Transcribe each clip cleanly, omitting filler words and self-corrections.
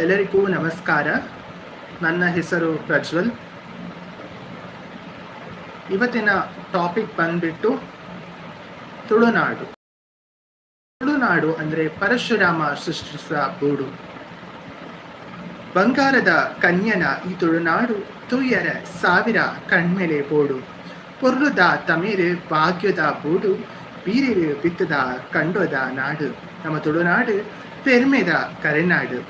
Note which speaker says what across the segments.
Speaker 1: ಎಲ್ಲರಿಗೂ ನಮಸ್ಕಾರ. ನನ್ನ ಹೆಸರು ಪ್ರಜ್ವಲ್. ಇವತ್ತಿನ ಟಾಪಿಕ್ ಬಂದ್ಬಿಟ್ಟು ತುಳುನಾಡು. ತುಳುನಾಡು ಅಂದರೆ ಪರಶುರಾಮ ಸೃಷ್ಟಿಸಿದ ಗೂಡು. ಬಂಗಾರದ ಕನ್ಯನ ಈ ತುಳುನಾಡು ತುಯ್ಯರ ಸಾವಿರ ಕಣ್ಮೆಲೆ ಬೋಡು. ಪೊರ್ಲುದ ತಮಿರು ಭಾಗ್ಯದ ಬೂಡು, ಬೀರಿರು ಬಿತ್ತದ ಕಂಡೋದ ನಾಡು. ನಮ್ಮ ತುಳುನಾಡು ಪೆರ್ಮೆದ ಕರೆನಾಡು.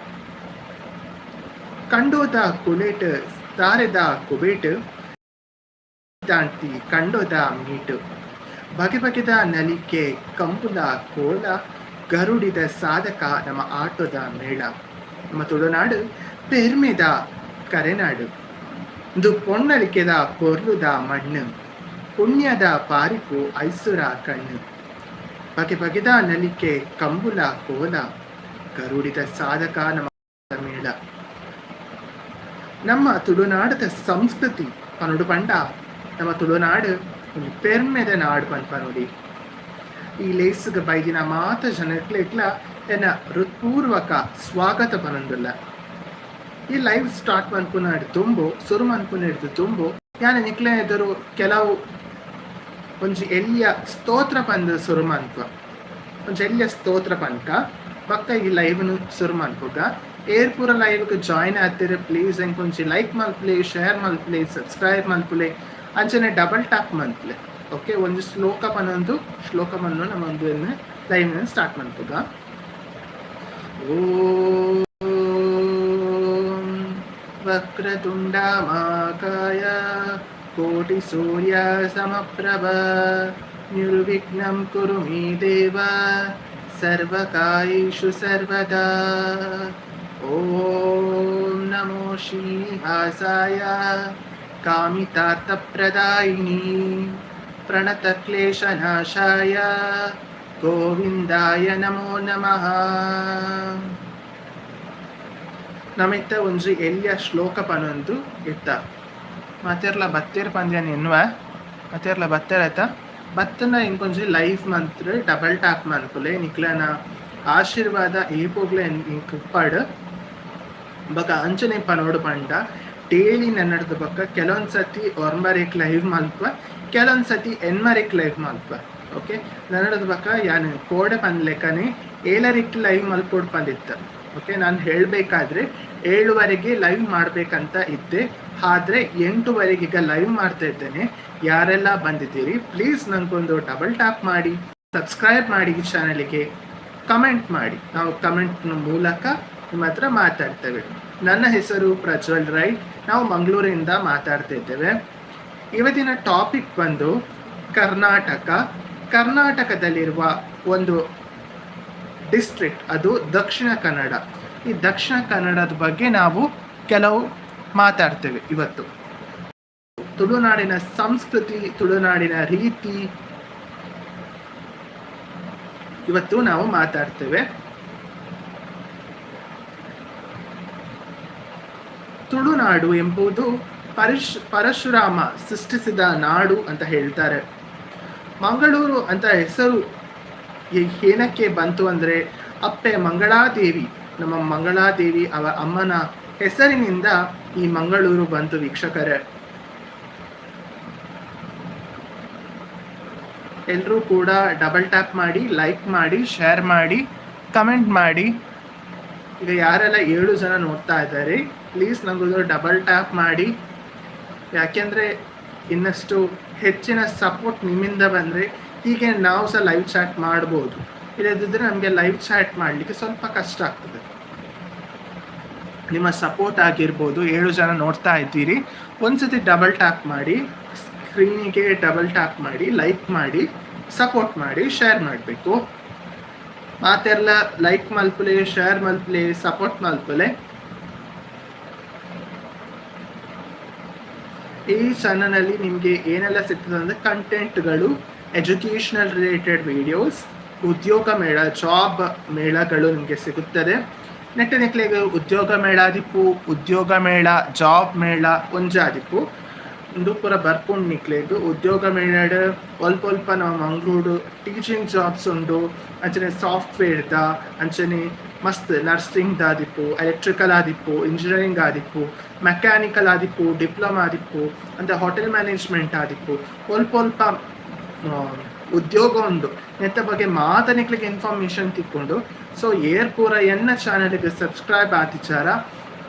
Speaker 1: ಕಂಡೋದ ಕುಲೇಟ್ ತಾರೆದ ಕುಬೇಟ್, ದಾಂತಿ ಕಂಡೋದ ಮೀಟು. ಬಗೆ ಬಗೆದ ನಲಿಕೆ ಕಂಪುದ ಕೋಲ, ಗರುಡಿದ ಸಾಧಕ ನಮ್ಮ ಆಟೋದ ಮೇಳ. ನಮ್ಮ ತುಳುನಾಡು ಪೆರ್ಮೆದ ಕರೆನಾಡು. ಇದು ಪೊನ್ನಲಿಕೆದ ಪೊರ್ಲುದ ಮಣ್ಣು, ಪುಣ್ಯದ ಪಾರಿಪು ಐಸುರ ಕಣ್ಣು. ಬಗೆ ಬಗೆದ ನಲಿಕೆ ಕಂಬುಲ ಕೋಲ, ಗರುಡಿದ ಸಾಧಕ ನಮ್ಮ ಮೇಳ. ನಮ್ಮ ತುಳುನಾಡದ ಸಂಸ್ಕೃತಿ ಪನುಡು ಪಂಡ ನಮ್ಮ ತುಳುನಾಡು ಒಂದು ಪೆರ್ಮೆದ ನಾಡು ಪನ್ಪನುಡಿ. ಈ ಲೇಸಿಗೆ ಬೈದಿನ ಮಾತ ಜನಕ್ಲೆಗ್ಲ ಎನ್ನ ಹೃತ್ಪೂರ್ವಕ ಸ್ವಾಗತ ಪನೊಂದುಲ್ಲ. ಈ ಲೈವ್ ಸ್ಟಾರ್ಟ್ ಮನ್ಪುನಾಡು ತುಂಬು ಸುರು ಮನ್ಪುನಿಡ್ದು ತುಂಬು ಯಾನೆ ನಿಕ್ಲೆ ಎದುರು ಕೆಲವು ಒಂಜಿ ಎಲ್ಲಿಯ ಸ್ತೋತ್ರ ಪಂದ ಸುರು ಮನ್ಪ ಒಂಜಿ ಎಲ್ಲಿಯ ಸ್ತೋತ್ರ ಪನ್ಕ ಪಕ್ಕ ಈ ಲೈವ್ನು ಸುರು ಮನ್ಪುಗ. ಏರ್ಪೂರ ಲೈವ್ಗೆ ಜಾಯ್ನ್ ಆಗ್ತೀರಿ ಪ್ಲೀಸ್ ಎಂಕೊಂಚಿ ಲೈಕ್ ಮಲ್ಪಲೆ, ಶೇರ್ ಮಲ್ಪಲೆ, ಸಬ್ಸ್ಕ್ರೈಬ್ ಮಲ್ಪಲೆ, ಅಂಚನೆ ಡಬಲ್ ಟ್ಯಾಪ್ ಮಲ್ಪಲೆ. ಓಕೆ, ಒಂದು ಶ್ಲೋಕ ಪನ್ನು ನಮ್ಮೊಂದು ಲೈವ್ ಸ್ಟಾರ್ಟ್ ಮಲ್ಪುಗ. ಓಂ ವಕ್ರತುಂಡ ಮಹಾಕಾಯ ಕೋಟಿ ಸೂರ್ಯ ಸಮಪ್ರಭ ನಿರ್ವಿಘ್ನಂ ಕುರು ಮೇ ದೇವ ಸರ್ವಕಾಯೇಷು ಸರ್ವದಾ. ಓಂ ನಮೋ ಶ್ರೀನಿವಾಸಾಯ ಕಾಮಿತಾರ್ಥಪ್ರದಾಯಿನಿ ಪ್ರಣತಕ್ಲೇಶನಾಶಾಯ ಗೋವಿಂದಾಯ ನಮೋ ನಮಃ. ನಮಿತ್ತ ಒಂಜಿ ಎಲ್ಲಿಯ ಶ್ಲೋಕ ಪನೊಂದು ಇತ್ತ ಮಾತೆರ್ಲ ಬತ್ತೇರ್ ಪಂದ್ಯನ ಎನ್ನುವ ಮಾತೆರ್ಲ ಬತ್ತೇರ್ ಆಯ್ತಾ ಬತ್ತನ ಇಂಕೊಂಜಿ ಲೈವ್ ಮಂತ್ರ ಡಬಲ್ ಟ್ಯಾಪ್ ಮನ್ಪುಲೆ ನಿಕ್ಲನ ಆಶೀರ್ವಾದ ಏಪೋಗ್ಲೆ ಕುಪ್ಪಾಡು ಬಕ ಅಂಚನೆ ಪನೋಡು ಪಂಡ ಡೈಲಿ ನನ್ನಡ್ದು ಬಕ್ಕ ಕೆಲವೊಂದು ಸತಿ ಒರ್ಮರೆಕ್ ಲೈವ್ ಮಲ್ಪ, ಕೆಲವೊಂದು ಸತಿ ಎನ್ಮರೆಕ್ ಲೈವ್ ಮಲ್ಪ. ಓಕೆ, ನನ್ನಡ್ದು ಬಕ್ಕ ಯಾನು ಕೋಡೆ ಪಂದ್ಲೆಕ್ಕನೆ 7 ಲೈವ್ ಮಲ್ಪೋಡು ಪಂದಿತ್ತು. ಓಕೆ, ನಾನು ಹೇಳಬೇಕಾದ್ರೆ 7ವರೆಗೆ ಲೈವ್ ಮಾಡಬೇಕಂತ ಇದ್ದೆ, ಆದರೆ 8ವರೆಗೆ ಈಗ ಲೈವ್ ಮಾಡ್ತಾ ಇದ್ದೇನೆ. ಯಾರೆಲ್ಲ ಬಂದಿದ್ದೀರಿ ಪ್ಲೀಸ್ ನನಗೊಂದು ಡಬಲ್ ಟ್ಯಾಪ್ ಮಾಡಿ, ಸಬ್ಸ್ಕ್ರೈಬ್ ಮಾಡಿ ಈ ಚಾನಲಿಗೆ, ಕಮೆಂಟ್ ಮಾಡಿ. ನಾವು ಕಮೆಂಟ್ ಮೂಲಕ ನಿಮ್ಮ ಹತ್ರ ಮಾತಾಡ್ತೇವೆ. ನನ್ನ ಹೆಸರು ಪ್ರಜ್ವಲ್ ರೈ, ನಾವು ಮಂಗಳೂರಿಂದ ಮಾತಾಡ್ತಾ ಇದ್ದೇವೆ. ಇವತ್ತಿನ ಟಾಪಿಕ್ ಬಂದು ಕರ್ನಾಟಕದಲ್ಲಿರುವ ಒಂದು ಡಿಸ್ಟ್ರಿಕ್ಟ್, ಅದು ದಕ್ಷಿಣ ಕನ್ನಡ. ಈ ದಕ್ಷಿಣ ಕನ್ನಡದ ಬಗ್ಗೆ ನಾವು ಕೆಲವು ಮಾತಾಡ್ತೇವೆ ಇವತ್ತು. ತುಳುನಾಡಿನ ಸಂಸ್ಕೃತಿ, ತುಳುನಾಡಿನ ರೀತಿ ಇವತ್ತು ನಾವು ಮಾತಾಡ್ತೇವೆ. ತುಳುನಾಡು ಎಂಬುದು ಪರಶುರಾಮ ಸೃಷ್ಟಿಸಿದ ನಾಡು ಅಂತ ಹೇಳ್ತಾರೆ. ಮಂಗಳೂರು ಅಂತ ಹೆಸರು ಏನಕ್ಕೆ ಬಂತು ಅಂದರೆ ಅಪ್ಪೆ ಮಂಗಳಾದೇವಿ, ನಮ್ಮ ಮಂಗಳಾದೇವಿ ಅವರ ಅಮ್ಮನ ಹೆಸರಿನಿಂದ ಈ ಮಂಗಳೂರು ಬಂತು. ವೀಕ್ಷಕರೇ, ಎಲ್ಲರೂ ಕೂಡ ಡಬಲ್ ಟ್ಯಾಪ್ ಮಾಡಿ, ಲೈಕ್ ಮಾಡಿ, ಶೇರ್ ಮಾಡಿ, ಕಮೆಂಟ್ ಮಾಡಿ. ಈಗ ಯಾರೆಲ್ಲ 7 ಜನ ನೋಡ್ತಾ ಇದ್ದಾರೆ ಪ್ಲೀಸ್ ನನಗೊಂದು ಡಬಲ್ ಟ್ಯಾಪ್ ಮಾಡಿ, ಯಾಕೆಂದರೆ ಇನ್ನಷ್ಟು ಹೆಚ್ಚಿನ ಸಪೋರ್ಟ್ ನಿಮ್ಮಿಂದ ಬಂದರೆ ಹೀಗೆ ನಾವು ಸಹ ಲೈವ್ ಚಾಟ್ ಮಾಡ್ಬೋದು. ಇಲ್ಲದಿದ್ದರೆ ನಮಗೆ ಲೈವ್ ಚಾಟ್ ಮಾಡಲಿಕ್ಕೆ ಸ್ವಲ್ಪ ಕಷ್ಟ ಆಗ್ತದೆ. ನಿಮ್ಮ ಸಪೋರ್ಟ್ ಆಗಿರ್ಬೋದು. 7 ಜನ ನೋಡ್ತಾ ಇದ್ದೀರಿ, ಒಂದ್ಸತಿ ಡಬಲ್ ಟ್ಯಾಪ್ ಮಾಡಿ, ಸ್ಕ್ರೀನಿಗೆ ಡಬಲ್ ಟ್ಯಾಪ್ ಮಾಡಿ, ಲೈಕ್ ಮಾಡಿ, ಸಪೋರ್ಟ್ ಮಾಡಿ, ಶೇರ್ ಮಾಡಬೇಕು. ಮಾತೆಲ್ಲ ಲೈಕ್ ಮಲ್ಪಲೆ, ಶೇರ್ ಮಲ್ಪಲೆ, ಸಪೋರ್ಟ್ ಮಲ್ಪಲೆ. ಈ ಚಾನಲಲ್ಲಿ ನಿಮಗೆ ಏನೆಲ್ಲ ಸಿಗ್ತದೆ ಅಂದರೆ ಕಂಟೆಂಟ್ಗಳು, ಎಜುಕೇಷನಲ್ ರಿಲೇಟೆಡ್ ವಿಡಿಯೋಸ್, ಉದ್ಯೋಗ ಮೇಳ, ಜಾಬ್ ಮೇಳಗಳು ನಿಮಗೆ ಸಿಗುತ್ತದೆ. ನೆಟ್ಟನೆಕ್ಲೆಗೆ ಉದ್ಯೋಗ ಮೇಳ ಆದಿಪ್ಪು, ಉದ್ಯೋಗ ಮೇಳ, ಜಾಬ್ ಮೇಳ ಒಂಜಾದಿಪ್ಪು. ಇಂದು ಪೂರ ಬರ್ಪುಂಡು ನಿಕ್ಲೆಗ್ ಉದ್ಯೋಗ ಮೇಳಡ್ ಒಲ್ಪ ಒಲ್ಪ ನಾವು ಮಂಗಳೂರು ಟೀಚಿಂಗ್ ಜಾಬ್ಸ್ ಉಂಡು ಅಂಚನೆ ಸಾಫ್ಟ್ವೇರ್ದ ಅಂಚನೆ ಮಸ್ತ್ ನರ್ಸಿಂಗ್ ದಾದಿಪ್ಪು ಎಲೆಕ್ಟ್ರಿಕಲ್ ಆದಿಪ್ಪು ಇಂಜಿನಿಯರಿಂಗ್ ಆದಿಪ್ಪು ಮೆಕ್ಯಾನಿಕಲ್ ಆದಿಪ್ಪು ಡಿಪ್ಲೊಮಾ ಆದಿಪ್ಪು ಅಂತ ಹೋಟೆಲ್ ಮ್ಯಾನೇಜ್ಮೆಂಟ್ ಆದಿಪ್ಪು ಒಲ್ಪ ಒಲ್ಪ ಉದ್ಯೋಗ ಉಂಡು ನೆತ್ತ ಬಗ್ಗೆ ಮಾತ ನಿಕ್ಲಿಗೆ ಇನ್ಫಾರ್ಮೇಷನ್ ತಿಕ್ಕೊಂಡು ಸೊ ಏರ್ ಪೂರ ಎನ್ನ ಚಾನಲ್ಗೆ ಸಬ್ಸ್ಕ್ರೈಬ್ ಆತಿಚಾರ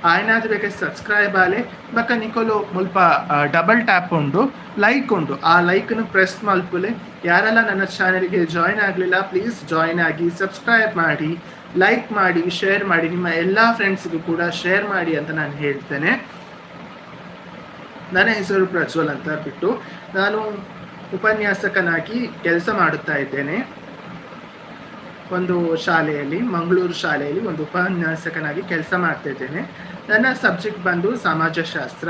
Speaker 1: ಆಯ್ನಾದ ಬೇಕಾದ್ರೆ ಸಬ್ಸ್ಕ್ರೈಬ್ ಆಲೆ ಬಕ್ಕ ನಿಕೋಲು ಮುಲ್ಪ ಡಬಲ್ ಟ್ಯಾಪ್ ಉಂಡು ಲೈಕ್ ಉಂಡು ಆ ಲೈಕ್ನು ಪ್ರೆಸ್ ಮಲ್ಪುಲೆ ಯಾರೆಲ್ಲ ನನ್ನ ಚಾನಲ್ಗೆ ಜಾಯ್ನ್ ಆಗಲಿಲ್ಲ ಪ್ಲೀಸ್ ಜಾಯ್ನ್ ಆಗಿ ಸಬ್ಸ್ಕ್ರೈಬ್ ಮಾಡಿ ಲೈಕ್ ಮಾಡಿ ಶೇರ್ ಮಾಡಿ ನಿಮ್ಮ ಎಲ್ಲ ಫ್ರೆಂಡ್ಸ್ಗೂ ಕೂಡ ಶೇರ್ ಮಾಡಿ ಅಂತ ನಾನು ಹೇಳ್ತೇನೆ. ನನ್ನ ಹೆಸರು ಪ್ರಜ್ವಲ್ ಅಂತ ಬಿಟ್ಟು ನಾನು ಉಪನ್ಯಾಸಕನಾಗಿ ಕೆಲಸ ಮಾಡುತ್ತಾ ಇದ್ದೇನೆ. ಒಂದು ಶಾಲೆಯಲ್ಲಿ ಮಂಗಳೂರು ಶಾಲೆಯಲ್ಲಿ ಒಂದು ಉಪನ್ಯಾಸಕನಾಗಿ ಕೆಲಸ ಮಾಡ್ತಾ ಇದ್ದೇನೆ. ನನ್ನ ಸಬ್ಜೆಕ್ಟ್ ಬಂದು ಸಮಾಜಶಾಸ್ತ್ರ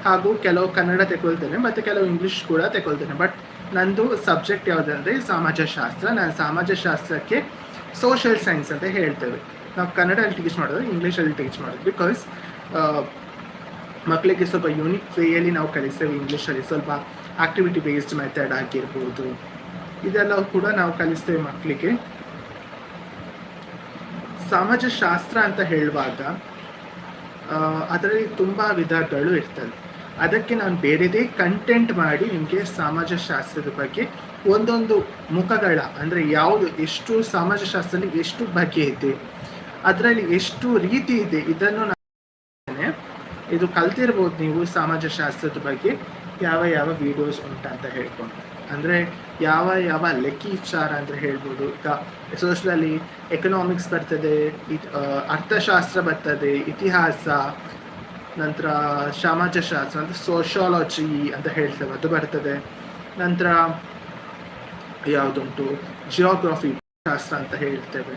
Speaker 1: ಹಾಗೂ ಕೆಲವು ಕನ್ನಡ ತಗೊಳ್ತೇನೆ ಮತ್ತು ಕೆಲವು ಇಂಗ್ಲೀಷ್ ಕೂಡ ತಗೊಳ್ತೇನೆ. ಬಟ್ ನಂದು ಸಬ್ಜೆಕ್ಟ್ ಯಾವುದಂದರೆ ಸಮಾಜಶಾಸ್ತ್ರ. ನಾನು ಸಮಾಜಶಾಸ್ತ್ರಕ್ಕೆ ಸೋಷಿಯಲ್ ಸೈನ್ಸ್ ಅಂತ ಹೇಳ್ತೇವೆ. ನಾವು ಕನ್ನಡದಲ್ಲಿ ಟೀಚ್ ಮಾಡೋದು, ಇಂಗ್ಲೀಷಲ್ಲಿ ಟೀಚ್ ಮಾಡೋದು. ಬಿಕಾಸ್ ಮಕ್ಕಳಿಗೆ ಸ್ವಲ್ಪ ಯೂನಿಕ್ ವೇಯಲ್ಲಿ ನಾವು ಕಲಿಸ್ತೇವೆ. ಇಂಗ್ಲೀಷಲ್ಲಿ ಸ್ವಲ್ಪ ಆಕ್ಟಿವಿಟಿ ಬೇಸ್ಡ್ ಮೆಥಡ್ ಆಗಿರ್ಬೋದು, ಇದೆಲ್ಲವೂ ಕೂಡ ನಾವು ಕಲಿಸ್ತೇವೆ ಮಕ್ಕಳಿಗೆ. ಸಮಾಜಶಾಸ್ತ್ರ ಅಂತ ಹೇಳುವಾಗ ಅದರಲ್ಲಿ ತುಂಬ ವಿಧಗಳು ಇರ್ತದೆ. ಅದಕ್ಕೆ ನಾನು ಬೇರೆದೇ ಕಂಟೆಂಟ್ ಮಾಡಿ ನಿಮಗೆ ಸಮಾಜಶಾಸ್ತ್ರದ ಬಗ್ಗೆ ಒಂದೊಂದು ಮುಖಗಳ ಅಂದರೆ ಯಾವುದು, ಎಷ್ಟು ಸಮಾಜಶಾಸ್ತ್ರದಲ್ಲಿ ಎಷ್ಟು ಬಗೆ ಇದೆ, ಅದರಲ್ಲಿ ಎಷ್ಟು ರೀತಿ ಇದೆ, ಇದನ್ನು ಇದು ಕಲ್ತಿರ್ಬೋದು ನೀವು ಸಮಾಜಶಾಸ್ತ್ರದ ಬಗ್ಗೆ ಯಾವ ಯಾವ ವಿಡಿಯೋಸ್ ಉಂಟಂತ ಹೇಳ್ಕೊಂಡು. ಅಂದರೆ ಯಾವ ಯಾವ ಲೆಕ್ಕಾಚಾರ ಅಂತ ಹೇಳ್ಬೋದು. ಈಗ ಸೋಷಿಯಲಿ ಎಕನಾಮಿಕ್ಸ್ ಬರ್ತದೆ, ಅರ್ಥಶಾಸ್ತ್ರ ಬರ್ತದೆ, ಇತಿಹಾಸ, ನಂತರ ಸಮಾಜಶಾಸ್ತ್ರ ಅಂತ ಸೋಷಿಯಾಲಜಿ ಅಂತ ಹೇಳ್ತೇವೆ ಅದು ಬರ್ತದೆ. ನಂತರ ಯಾವುದುಂಟು ಜಿಯೋಗ್ರಫಿ ಶಾಸ್ತ್ರ ಅಂತ ಹೇಳ್ತೇವೆ.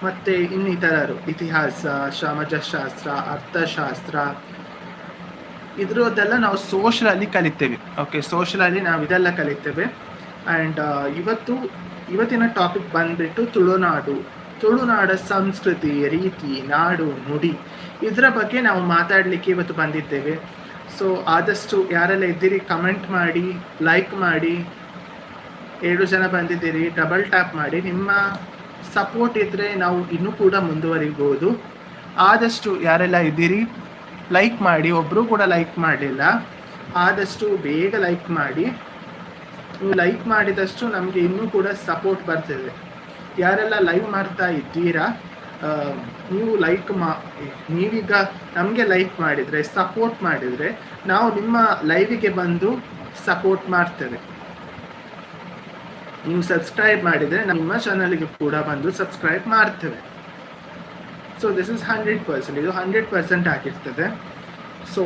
Speaker 1: ಮತ್ತು ಇನ್ನಿತರರು ಇತಿಹಾಸ, ಸಮಾಜಶಾಸ್ತ್ರ, ಅರ್ಥಶಾಸ್ತ್ರ, ಇದರದ್ದೆಲ್ಲ ನಾವು ಸೋಷಲಲ್ಲಿ ಕಲಿತೇವೆ. ಓಕೆ, ಸೋಷಲಲ್ಲಿ ನಾವು ಇದೆಲ್ಲ ಕಲಿತೇವೆ. ಆ್ಯಂಡ್ ಇವತ್ತಿನ ಟಾಪಿಕ್ ಬಂದುಬಿಟ್ಟು ತುಳುನಾಡ ಸಂಸ್ಕೃತಿ, ರೀತಿ, ನಾಡು, ನುಡಿ, ಇದರ ಬಗ್ಗೆ ನಾವು ಮಾತಾಡಲಿಕ್ಕೆ ಇವತ್ತು ಬಂದಿದ್ದೇವೆ. ಸೊ ಆದಷ್ಟು ಯಾರೆಲ್ಲ ಇದ್ದೀರಿ ಕಮೆಂಟ್ ಮಾಡಿ, ಲೈಕ್ ಮಾಡಿ. 7 ಜನ ಬಂದಿದ್ದೀರಿ, ಡಬಲ್ ಟ್ಯಾಪ್ ಮಾಡಿ. ನಿಮ್ಮ ಸಪೋರ್ಟ್ ಇದ್ದರೆ ನಾವು ಇನ್ನೂ ಕೂಡ ಮುಂದುವರಿಬೋದು. ಆದಷ್ಟು ಯಾರೆಲ್ಲ ಇದ್ದೀರಿ ಲೈಕ್ ಮಾಡಿ. ಒಬ್ಬರು ಕೂಡ ಲೈಕ್ ಮಾಡಲಿಲ್ಲ, ಆದಷ್ಟು ಬೇಗ ಲೈಕ್ ಮಾಡಿ. ನೀವು ಲೈಕ್ ಮಾಡಿದಷ್ಟು ನಮಗೆ ಇನ್ನೂ ಕೂಡ ಸಪೋರ್ಟ್ ಬರ್ತದೆ. ಯಾರೆಲ್ಲ ಲೈವ್ ಮಾಡ್ತಾ ಇದ್ದೀರಾ, ನೀವು ನೀವೀಗ ನಮಗೆ ಲೈಕ್ ಮಾಡಿದರೆ, ಸಪೋರ್ಟ್ ಮಾಡಿದರೆ, ನಾವು ನಿಮ್ಮ ಲೈವಿಗೆ ಬಂದು ಸಪೋರ್ಟ್ ಮಾಡ್ತೇವೆ. ನೀವು ಸಬ್ಸ್ಕ್ರೈಬ್ ಮಾಡಿದರೆ ನಮ್ಮ ಚಾನಲ್ಗೆ ಕೂಡ ಬಂದು ಸಬ್ಸ್ಕ್ರೈಬ್ ಮಾಡ್ತೇವೆ. ಸೊ ದಿಸ್ ಇಸ್ 100%, ಇದು 100% ಆಗಿರ್ತದೆ. ಸೊ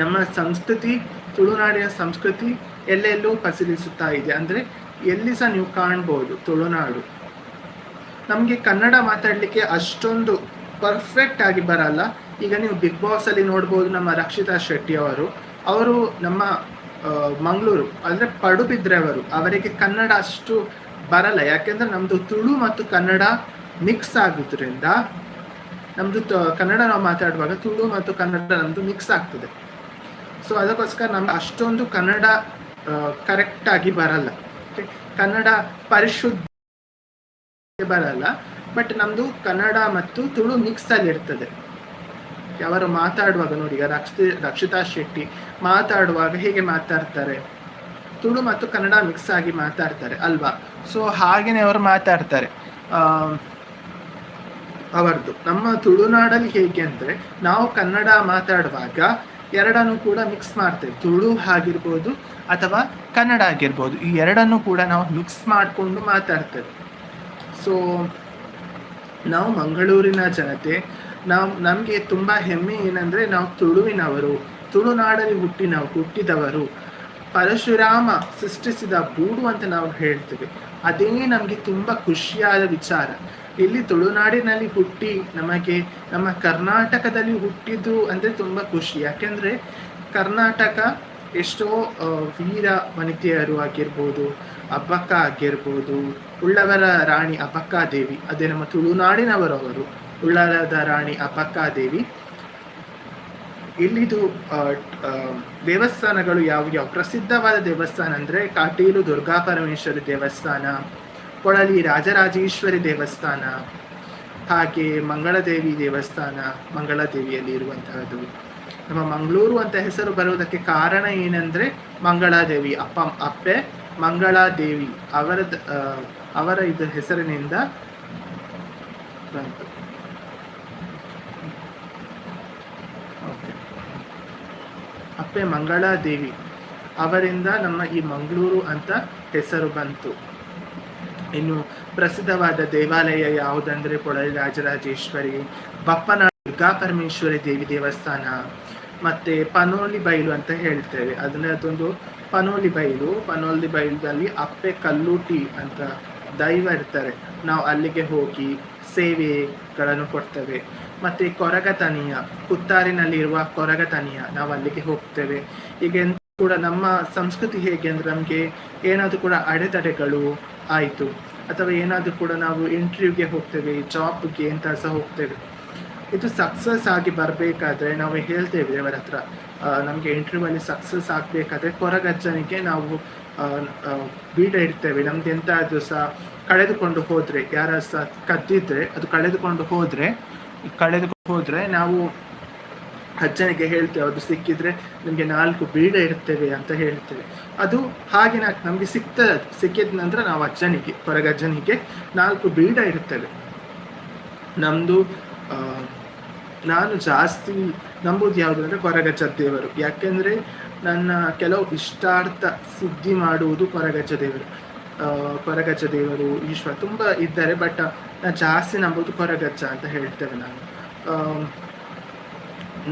Speaker 1: ನಮ್ಮ ಸಂಸ್ಕೃತಿ, ತುಳುನಾಡಿನ ಸಂಸ್ಕೃತಿ ಎಲ್ಲೆಲ್ಲೂ ಪಸರಿಸುತ್ತಾ ಇದೆ. ಅಂದರೆ ಎಲ್ಲಿ ಸಹ ನೀವು ಕಾಣ್ಬೋದು ತುಳುನಾಡು. ನಮಗೆ ಕನ್ನಡ ಮಾತಾಡಲಿಕ್ಕೆ ಅಷ್ಟೊಂದು ಪರ್ಫೆಕ್ಟ್ ಆಗಿ ಬರಲ್ಲ. ಈಗ ನೀವು ಬಿಗ್ ಬಾಸಲ್ಲಿ ನೋಡ್ಬೋದು, ನಮ್ಮ ರಕ್ಷಿತಾ ಶೆಟ್ಟಿ ಅವರು ನಮ್ಮ ಮಂಗಳೂರು ಅಂದರೆ ಪಡುಬಿದ್ರೆ ಅವರಿಗೆ ಕನ್ನಡ ಅಷ್ಟು ಬರಲ್ಲ. ಯಾಕೆಂದರೆ ನಮ್ಮದು ತುಳು ಮತ್ತು ಕನ್ನಡ ಮಿಕ್ಸ್ ಆಗೋದ್ರಿಂದ ನಮ್ಮದು ಕನ್ನಡ ನಾವು ಮಾತಾಡುವಾಗ ತುಳು ಮತ್ತು ಕನ್ನಡ ನಮ್ಮದು ಮಿಕ್ಸ್ ಆಗ್ತದೆ. ಸೊ ಅದಕ್ಕೋಸ್ಕರ ನಮ್ಗೆ ಅಷ್ಟೊಂದು ಕನ್ನಡ ಕರೆಕ್ಟಾಗಿ ಬರಲ್ಲ. ಕನ್ನಡ ಪರಿಶುದ್ಧ ಬರಲ್ಲ. ಬಟ್ ನಮ್ಮದು ಕನ್ನಡ ಮತ್ತು ತುಳು ಮಿಕ್ಸಲ್ಲಿ ಇರ್ತದೆ. ಅವರು ಮಾತಾಡುವಾಗ ನೋಡಿ, ಈಗ ರಕ್ಷಿತಾ ಶೆಟ್ಟಿ ಮಾತಾಡುವಾಗ ಹೇಗೆ ಮಾತಾಡ್ತಾರೆ, ತುಳು ಮತ್ತು ಕನ್ನಡ ಮಿಕ್ಸ್ ಆಗಿ ಮಾತಾಡ್ತಾರೆ ಅಲ್ವಾ. ಸೊ ಹಾಗೆಯೇ ಅವರು ಮಾತಾಡ್ತಾರೆ. ಅವರದ್ದು ನಮ್ಮ ತುಳುನಾಡಲ್ಲಿ ಹೇಗೆ ಅಂದರೆ, ನಾವು ಕನ್ನಡ ಮಾತಾಡುವಾಗ ಎರಡನ್ನೂ ಕೂಡ ಮಿಕ್ಸ್ ಮಾಡ್ತೇವೆ. ತುಳು ಆಗಿರ್ಬೋದು ಅಥವಾ ಕನ್ನಡ ಆಗಿರ್ಬೋದು, ಈ ಎರಡನ್ನೂ ಕೂಡ ನಾವು ಮಿಕ್ಸ್ ಮಾಡಿಕೊಂಡು ಮಾತಾಡ್ತೇವೆ. ಸೊ ನಾವು ಮಂಗಳೂರಿನ ಜನತೆ, ನಮಗೆ ತುಂಬ ಹೆಮ್ಮೆ ಏನಂದರೆ ನಾವು ತುಳುವಿನವರು, ತುಳುನಾಡಲ್ಲಿ ಹುಟ್ಟಿದವರು. ಪರಶುರಾಮ ಸೃಷ್ಟಿಸಿದ ಗೂಡು ಅಂತ ನಾವು ಹೇಳ್ತೇವೆ. ಅದೇ ನಮಗೆ ತುಂಬ ಖುಷಿಯಾದ ವಿಚಾರ. ಇಲ್ಲಿ ತುಳುನಾಡಿನಲ್ಲಿ ಹುಟ್ಟಿ ನಮ್ಮ ಕರ್ನಾಟಕದಲ್ಲಿ ಹುಟ್ಟಿದ್ದು ಅಂದರೆ ತುಂಬ ಖುಷಿ. ಯಾಕೆಂದರೆ ಕರ್ನಾಟಕ ಎಷ್ಟೋ ವೀರ ವನಿತೆಯರು ಆಗಿರ್ಬೋದು, ಅಬ್ಬಕ್ಕ ಆಗಿರ್ಬೋದು, ಉಳ್ಳವರ ರಾಣಿ ಅಬ್ಬಕ್ಕ ದೇವಿ, ಅದೇ ನಮ್ಮ ತುಳುನಾಡಿನವರು. ಉಳ್ಳಾಲದ ರಾಣಿ ಅಬ್ಬಕ್ಕಾದೇವಿ. ಇಲ್ಲಿದು ದೇವಸ್ಥಾನಗಳು ಯಾವ ಪ್ರಸಿದ್ಧವಾದ ದೇವಸ್ಥಾನ ಅಂದರೆ ಕಾಟೀಲು ದುರ್ಗಾ ಪರಮೇಶ್ವರಿ ದೇವಸ್ಥಾನ, ಕೊಳಲಿ ರಾಜರಾಜೇಶ್ವರಿ ದೇವಸ್ಥಾನ, ಹಾಗೆ ಮಂಗಳದೇವಿ ದೇವಸ್ಥಾನ, ಮಂಗಳಾದೇವಿಯಲ್ಲಿ ಇರುವಂತಹದ್ದು. ನಮ್ಮ ಮಂಗಳೂರು ಅಂತ ಹೆಸರು ಬರುವುದಕ್ಕೆ ಕಾರಣ ಏನಂದ್ರೆ ಮಂಗಳಾದೇವಿ, ಅಪ್ಪೆ ಮಂಗಳಾದೇವಿ ಅವರ ಇದು ಹೆಸರಿನಿಂದ ಬಂತು. ಅಪ್ಪೆ ಮಂಗಳಾದೇವಿ ಅವರಿಂದ ನಮ್ಮ ಈ ಮಂಗಳೂರು ಅಂತ ಹೆಸರು ಬಂತು. ಇನ್ನು ಪ್ರಸಿದ್ಧವಾದ ದೇವಾಲಯ ಯಾವುದಂದ್ರೆ ಕೊಳಲಿ ರಾಜರಾಜೇಶ್ವರಿ, ಬಪ್ಪನಾಡು ದುರ್ಗಾ ಪರಮೇಶ್ವರಿ ದೇವಿ ದೇವಸ್ಥಾನ, ಮತ್ತೆ ಪನೋಲಿ ಬೈಲು ಅಂತ ಹೇಳ್ತೇವೆ. ಅದೊಂದು ಪನೋಲಿ ಬೈಲುದಲ್ಲಿ ಅಪ್ಪೆ ಕಲ್ಲೂಟಿ ಅಂತ ದೈವ ಇರ್ತಾರೆ. ನಾವು ಅಲ್ಲಿಗೆ ಹೋಗಿ ಸೇವೆಗಳನ್ನು ಕೊಡ್ತೇವೆ. ಮತ್ತೆ ಕೊರಗತನಿಯ, ಕುತ್ತಾರಿನಲ್ಲಿರುವ ಕೊರಗತನಿಯ, ನಾವು ಅಲ್ಲಿಗೆ ಹೋಗ್ತೇವೆ. ಈಗ ಕೂಡ ನಮ್ಮ ಸಂಸ್ಕೃತಿ ಹೇಗೆ ಅಂದ್ರೆ, ನಮಗೆ ಏನಾದರೂ ಕೂಡ ಅಡೆತಡೆಗಳು ಆಯಿತು ಅಥವಾ ಏನಾದರೂ ಕೂಡ ನಾವು ಇಂಟರ್ವ್ಯೂಗೆ ಹೋಗ್ತೇವೆ, ಜಾಬ್ಗೆ ಅಂತ ಸಹ ಹೋಗ್ತೇವೆ. ಇದು ಸಕ್ಸಸ್ ಆಗಿ ಬರಬೇಕಾದ್ರೆ ನಾವು ಹೇಳ್ತೇವೆ ದೇವರ ಹತ್ರ, ನಮಗೆ ಇಂಟರ್ವ್ಯೂವಲ್ಲಿ ಸಕ್ಸಸ್ ಆಗಬೇಕಾದ್ರೆ ಕೊರಗಜ್ಜನಿಗೆ ನಾವು ಬೀಡ ಇಡ್ತೇವೆ. ನಮ್ದು ಎಂತಾದರೂ ಸಹ ಕಳೆದುಕೊಂಡು ಹೋದರೆ, ಯಾರ ಸಹ ಕದ್ದಿದ್ರೆ ಅದು ಕಳೆದುಕೊಂಡು ಹೋದರೆ ನಾವು ಅಜ್ಜನಿಗೆ ಹೇಳ್ತೇವೆ, ಅದು ಸಿಕ್ಕಿದ್ರೆ ನಿಮಗೆ 4 ಬೀಡ ಇಡ್ತೇವೆ ಅಂತ ಹೇಳ್ತೇವೆ. ಅದು ಹಾಗೆ ನಮಗೆ ಸಿಕ್ಕಿದ ನಂತರ ನಾವು ಕೊರಗಜ್ಜನಿಗೆ 4 ಬೀಡ ಇಡ್ತೇವೆ. ನಮ್ಮದು ನಾನು ಜಾಸ್ತಿ ನಂಬುದು ಯಾವುದಂದ್ರೆ ಕೊರಗಜ್ಜ ದೇವರು. ಯಾಕೆಂದರೆ ನನ್ನ ಕೆಲವು ಇಷ್ಟಾರ್ಥ ಸಿದ್ಧಿ ಮಾಡುವುದು ಕೊರಗಜ್ಜ ದೇವರು ಈಶ್ವರ ತುಂಬ ಇದ್ದಾರೆ. ಬಟ್ ನಾನು ಜಾಸ್ತಿ ನಂಬುದು ಕೊರಗಜ್ಜ ಅಂತ ಹೇಳ್ತೇವೆ ನಾನು.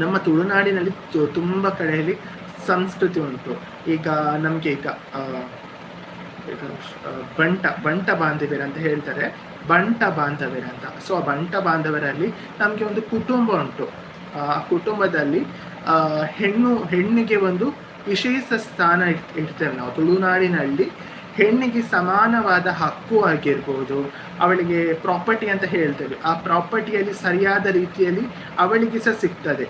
Speaker 1: ನಮ್ಮ ತುಳುನಾಡಿನಲ್ಲಿ ತುಂಬ ಕಡೆಯಲ್ಲಿ ಸಂಸ್ಕೃತಿ ಉಂಟು. ಈಗ ನಮಗೆ ಬಂಟ ಬಾಂಧವ್ಯರು ಅಂತ ಹೇಳ್ತಾರೆ, ಬಂಟ ಬಾಂಧವ್ಯರು ಅಂತ. ಸೊ ಆ ಬಂಟ ಬಾಂಧವರಲ್ಲಿ ನಮಗೆ ಒಂದು ಕುಟುಂಬ ಉಂಟು. ಆ ಕುಟುಂಬದಲ್ಲಿ ಹೆಣ್ಣಿಗೆ ಒಂದು ವಿಶೇಷ ಸ್ಥಾನ ಇಡ್ತೇವೆ ನಾವು. ತುಳುನಾಡಿನಲ್ಲಿ ಹೆಣ್ಣಿಗೆ ಸಮಾನವಾದ ಹಕ್ಕು ಆಗಿರ್ಬೋದು, ಅವಳಿಗೆ ಪ್ರಾಪರ್ಟಿ ಅಂತ ಹೇಳ್ತೇವೆ. ಆ ಪ್ರಾಪರ್ಟಿಯಲ್ಲಿ ಸರಿಯಾದ ರೀತಿಯಲ್ಲಿ ಅವಳಿಗೆ ಸಹ ಸಿಗ್ತದೆ.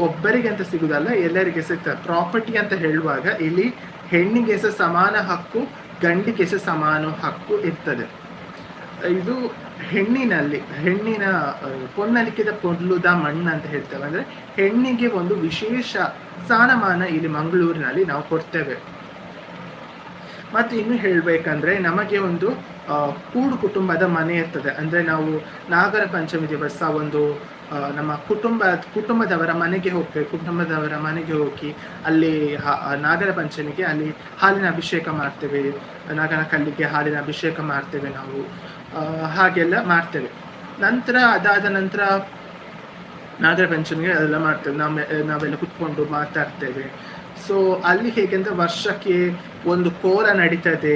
Speaker 1: ಒಬ್ಬರಿಗೆ ಅಂತ ಸಿಗುದಲ್ಲ, ಎಲ್ಲರಿಗೆ ಸಿಗ್ತದೆ. ಪ್ರಾಪರ್ಟಿ ಅಂತ ಹೇಳುವಾಗ ಇಲ್ಲಿ ಹೆಣ್ಣಿಗೆ ಸಹ ಸಮಾನ ಹಕ್ಕು, ಗಂಡಿಗೆ ಸಹ ಸಮಾನ ಹಕ್ಕು ಇರ್ತದೆ. ಇದು ಹೆಣ್ಣಿನ ಪೊನ್ನಲಿಕ್ಕಿದ ಪೊರ್ಲುದ ಮಣ್ಣು ಅಂತ ಹೇಳ್ತೇವೆ. ಅಂದರೆ ಹೆಣ್ಣಿಗೆ ಒಂದು ವಿಶೇಷ ಸ್ಥಾನಮಾನ ಇಲ್ಲಿ ಮಂಗಳೂರಿನಲ್ಲಿ ನಾವು ಕೊಡ್ತೇವೆ. ಮತ್ತು ಇನ್ನು ಹೇಳಬೇಕಂದ್ರೆ ನಮಗೆ ಒಂದು ಕೂಡು ಕುಟುಂಬದ ಮನೆ ಇರ್ತದೆ. ಅಂದರೆ ನಾವು ನಾಗರ ಪಂಚಮಿ ದಿವಸ ಒಂದು ನಮ್ಮ ಕುಟುಂಬದವರ ಮನೆಗೆ ಹೋಗ್ತೇವೆ. ಕುಟುಂಬದವರ ಮನೆಗೆ ಹೋಗಿ ಅಲ್ಲಿ ನಾಗರ ಪಂಚಮಿಗೆ ಅಲ್ಲಿ ಹಾಲಿನ ಅಭಿಷೇಕ ಮಾಡ್ತೇವೆ, ನಾಗನ ಕಲ್ಲಿಗೆ ಹಾಲಿನ ಅಭಿಷೇಕ ಮಾಡ್ತೇವೆ ನಾವು. ಹಾಗೆಲ್ಲ ಮಾಡ್ತೇವೆ. ಅದಾದ ನಂತರ ನಾಗರ ಪಂಚಮಿಗೆ ಅದೆಲ್ಲ ಮಾಡ್ತೇವೆ. ನಾವೆಲ್ಲ ಕುತ್ಕೊಂಡು ಮಾತಾಡ್ತೇವೆ. ಸೊ ಅಲ್ಲಿ ಹೇಗೆಂದರೆ ವರ್ಷಕ್ಕೆ ಒಂದು ಕೋಲ ನಡೀತದೆ,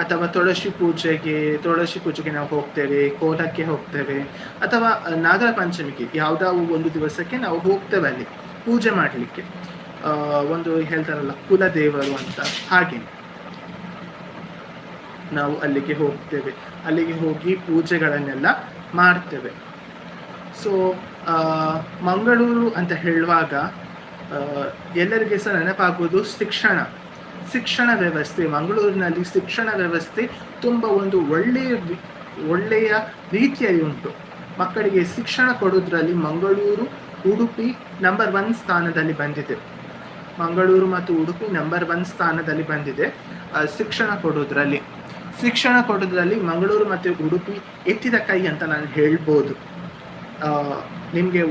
Speaker 1: ಅಥವಾ ತುಳಸಿ ಪೂಜೆಗೆ ನಾವು ಹೋಗ್ತೇವೆ, ಕೋಲಕ್ಕೆ ಹೋಗ್ತೇವೆ, ಅಥವಾ ನಾಗರ ಪಂಚಮಿಗೆ ಯಾವುದಾವು ಒಂದು ದಿವಸಕ್ಕೆ ನಾವು ಹೋಗ್ತೇವೆ ಅಲ್ಲಿ ಪೂಜೆ ಮಾಡಲಿಕ್ಕೆ. ಒಂದು ಹೇಳ್ತಾರಲ್ಲ ಕುಲದೇವರು ಅಂತ, ಹಾಗೆ ನಾವು ಅಲ್ಲಿಗೆ ಹೋಗ್ತೇವೆ. ಅಲ್ಲಿಗೆ ಹೋಗಿ ಪೂಜೆಗಳನ್ನೆಲ್ಲ ಮಾಡ್ತೇವೆ. ಸೊ ಮಂಗಳೂರು ಅಂತ ಹೇಳುವಾಗ ಎಲ್ಲರಿಗೆ ಸಹ ನೆನಪಾಗುವುದು ಶಿಕ್ಷಣ ವ್ಯವಸ್ಥೆ. ಮಂಗಳೂರಿನಲ್ಲಿ ಶಿಕ್ಷಣ ವ್ಯವಸ್ಥೆ ತುಂಬ ಒಂದು ಒಳ್ಳೆಯ ರೀತಿಯಲ್ಲಿ ಉಂಟು. ಮಕ್ಕಳಿಗೆ ಶಿಕ್ಷಣ ಕೊಡೋದ್ರಲ್ಲಿ ಮಂಗಳೂರು, ಉಡುಪಿ ನಂಬರ್ 1 ಸ್ಥಾನದಲ್ಲಿ ಬಂದಿದೆ. ಮಂಗಳೂರು ಮತ್ತು ಉಡುಪಿ ನಂಬರ್ 1 ಸ್ಥಾನದಲ್ಲಿ ಬಂದಿದೆ ಶಿಕ್ಷಣ ಕೊಡೋದ್ರಲ್ಲಿ ಮಂಗಳೂರು ಮತ್ತು ಉಡುಪಿ ಎತ್ತಿದ ಕೈ ಅಂತ ನಾನು ಹೇಳ್ಬೋದು. ನಿಮಗೆ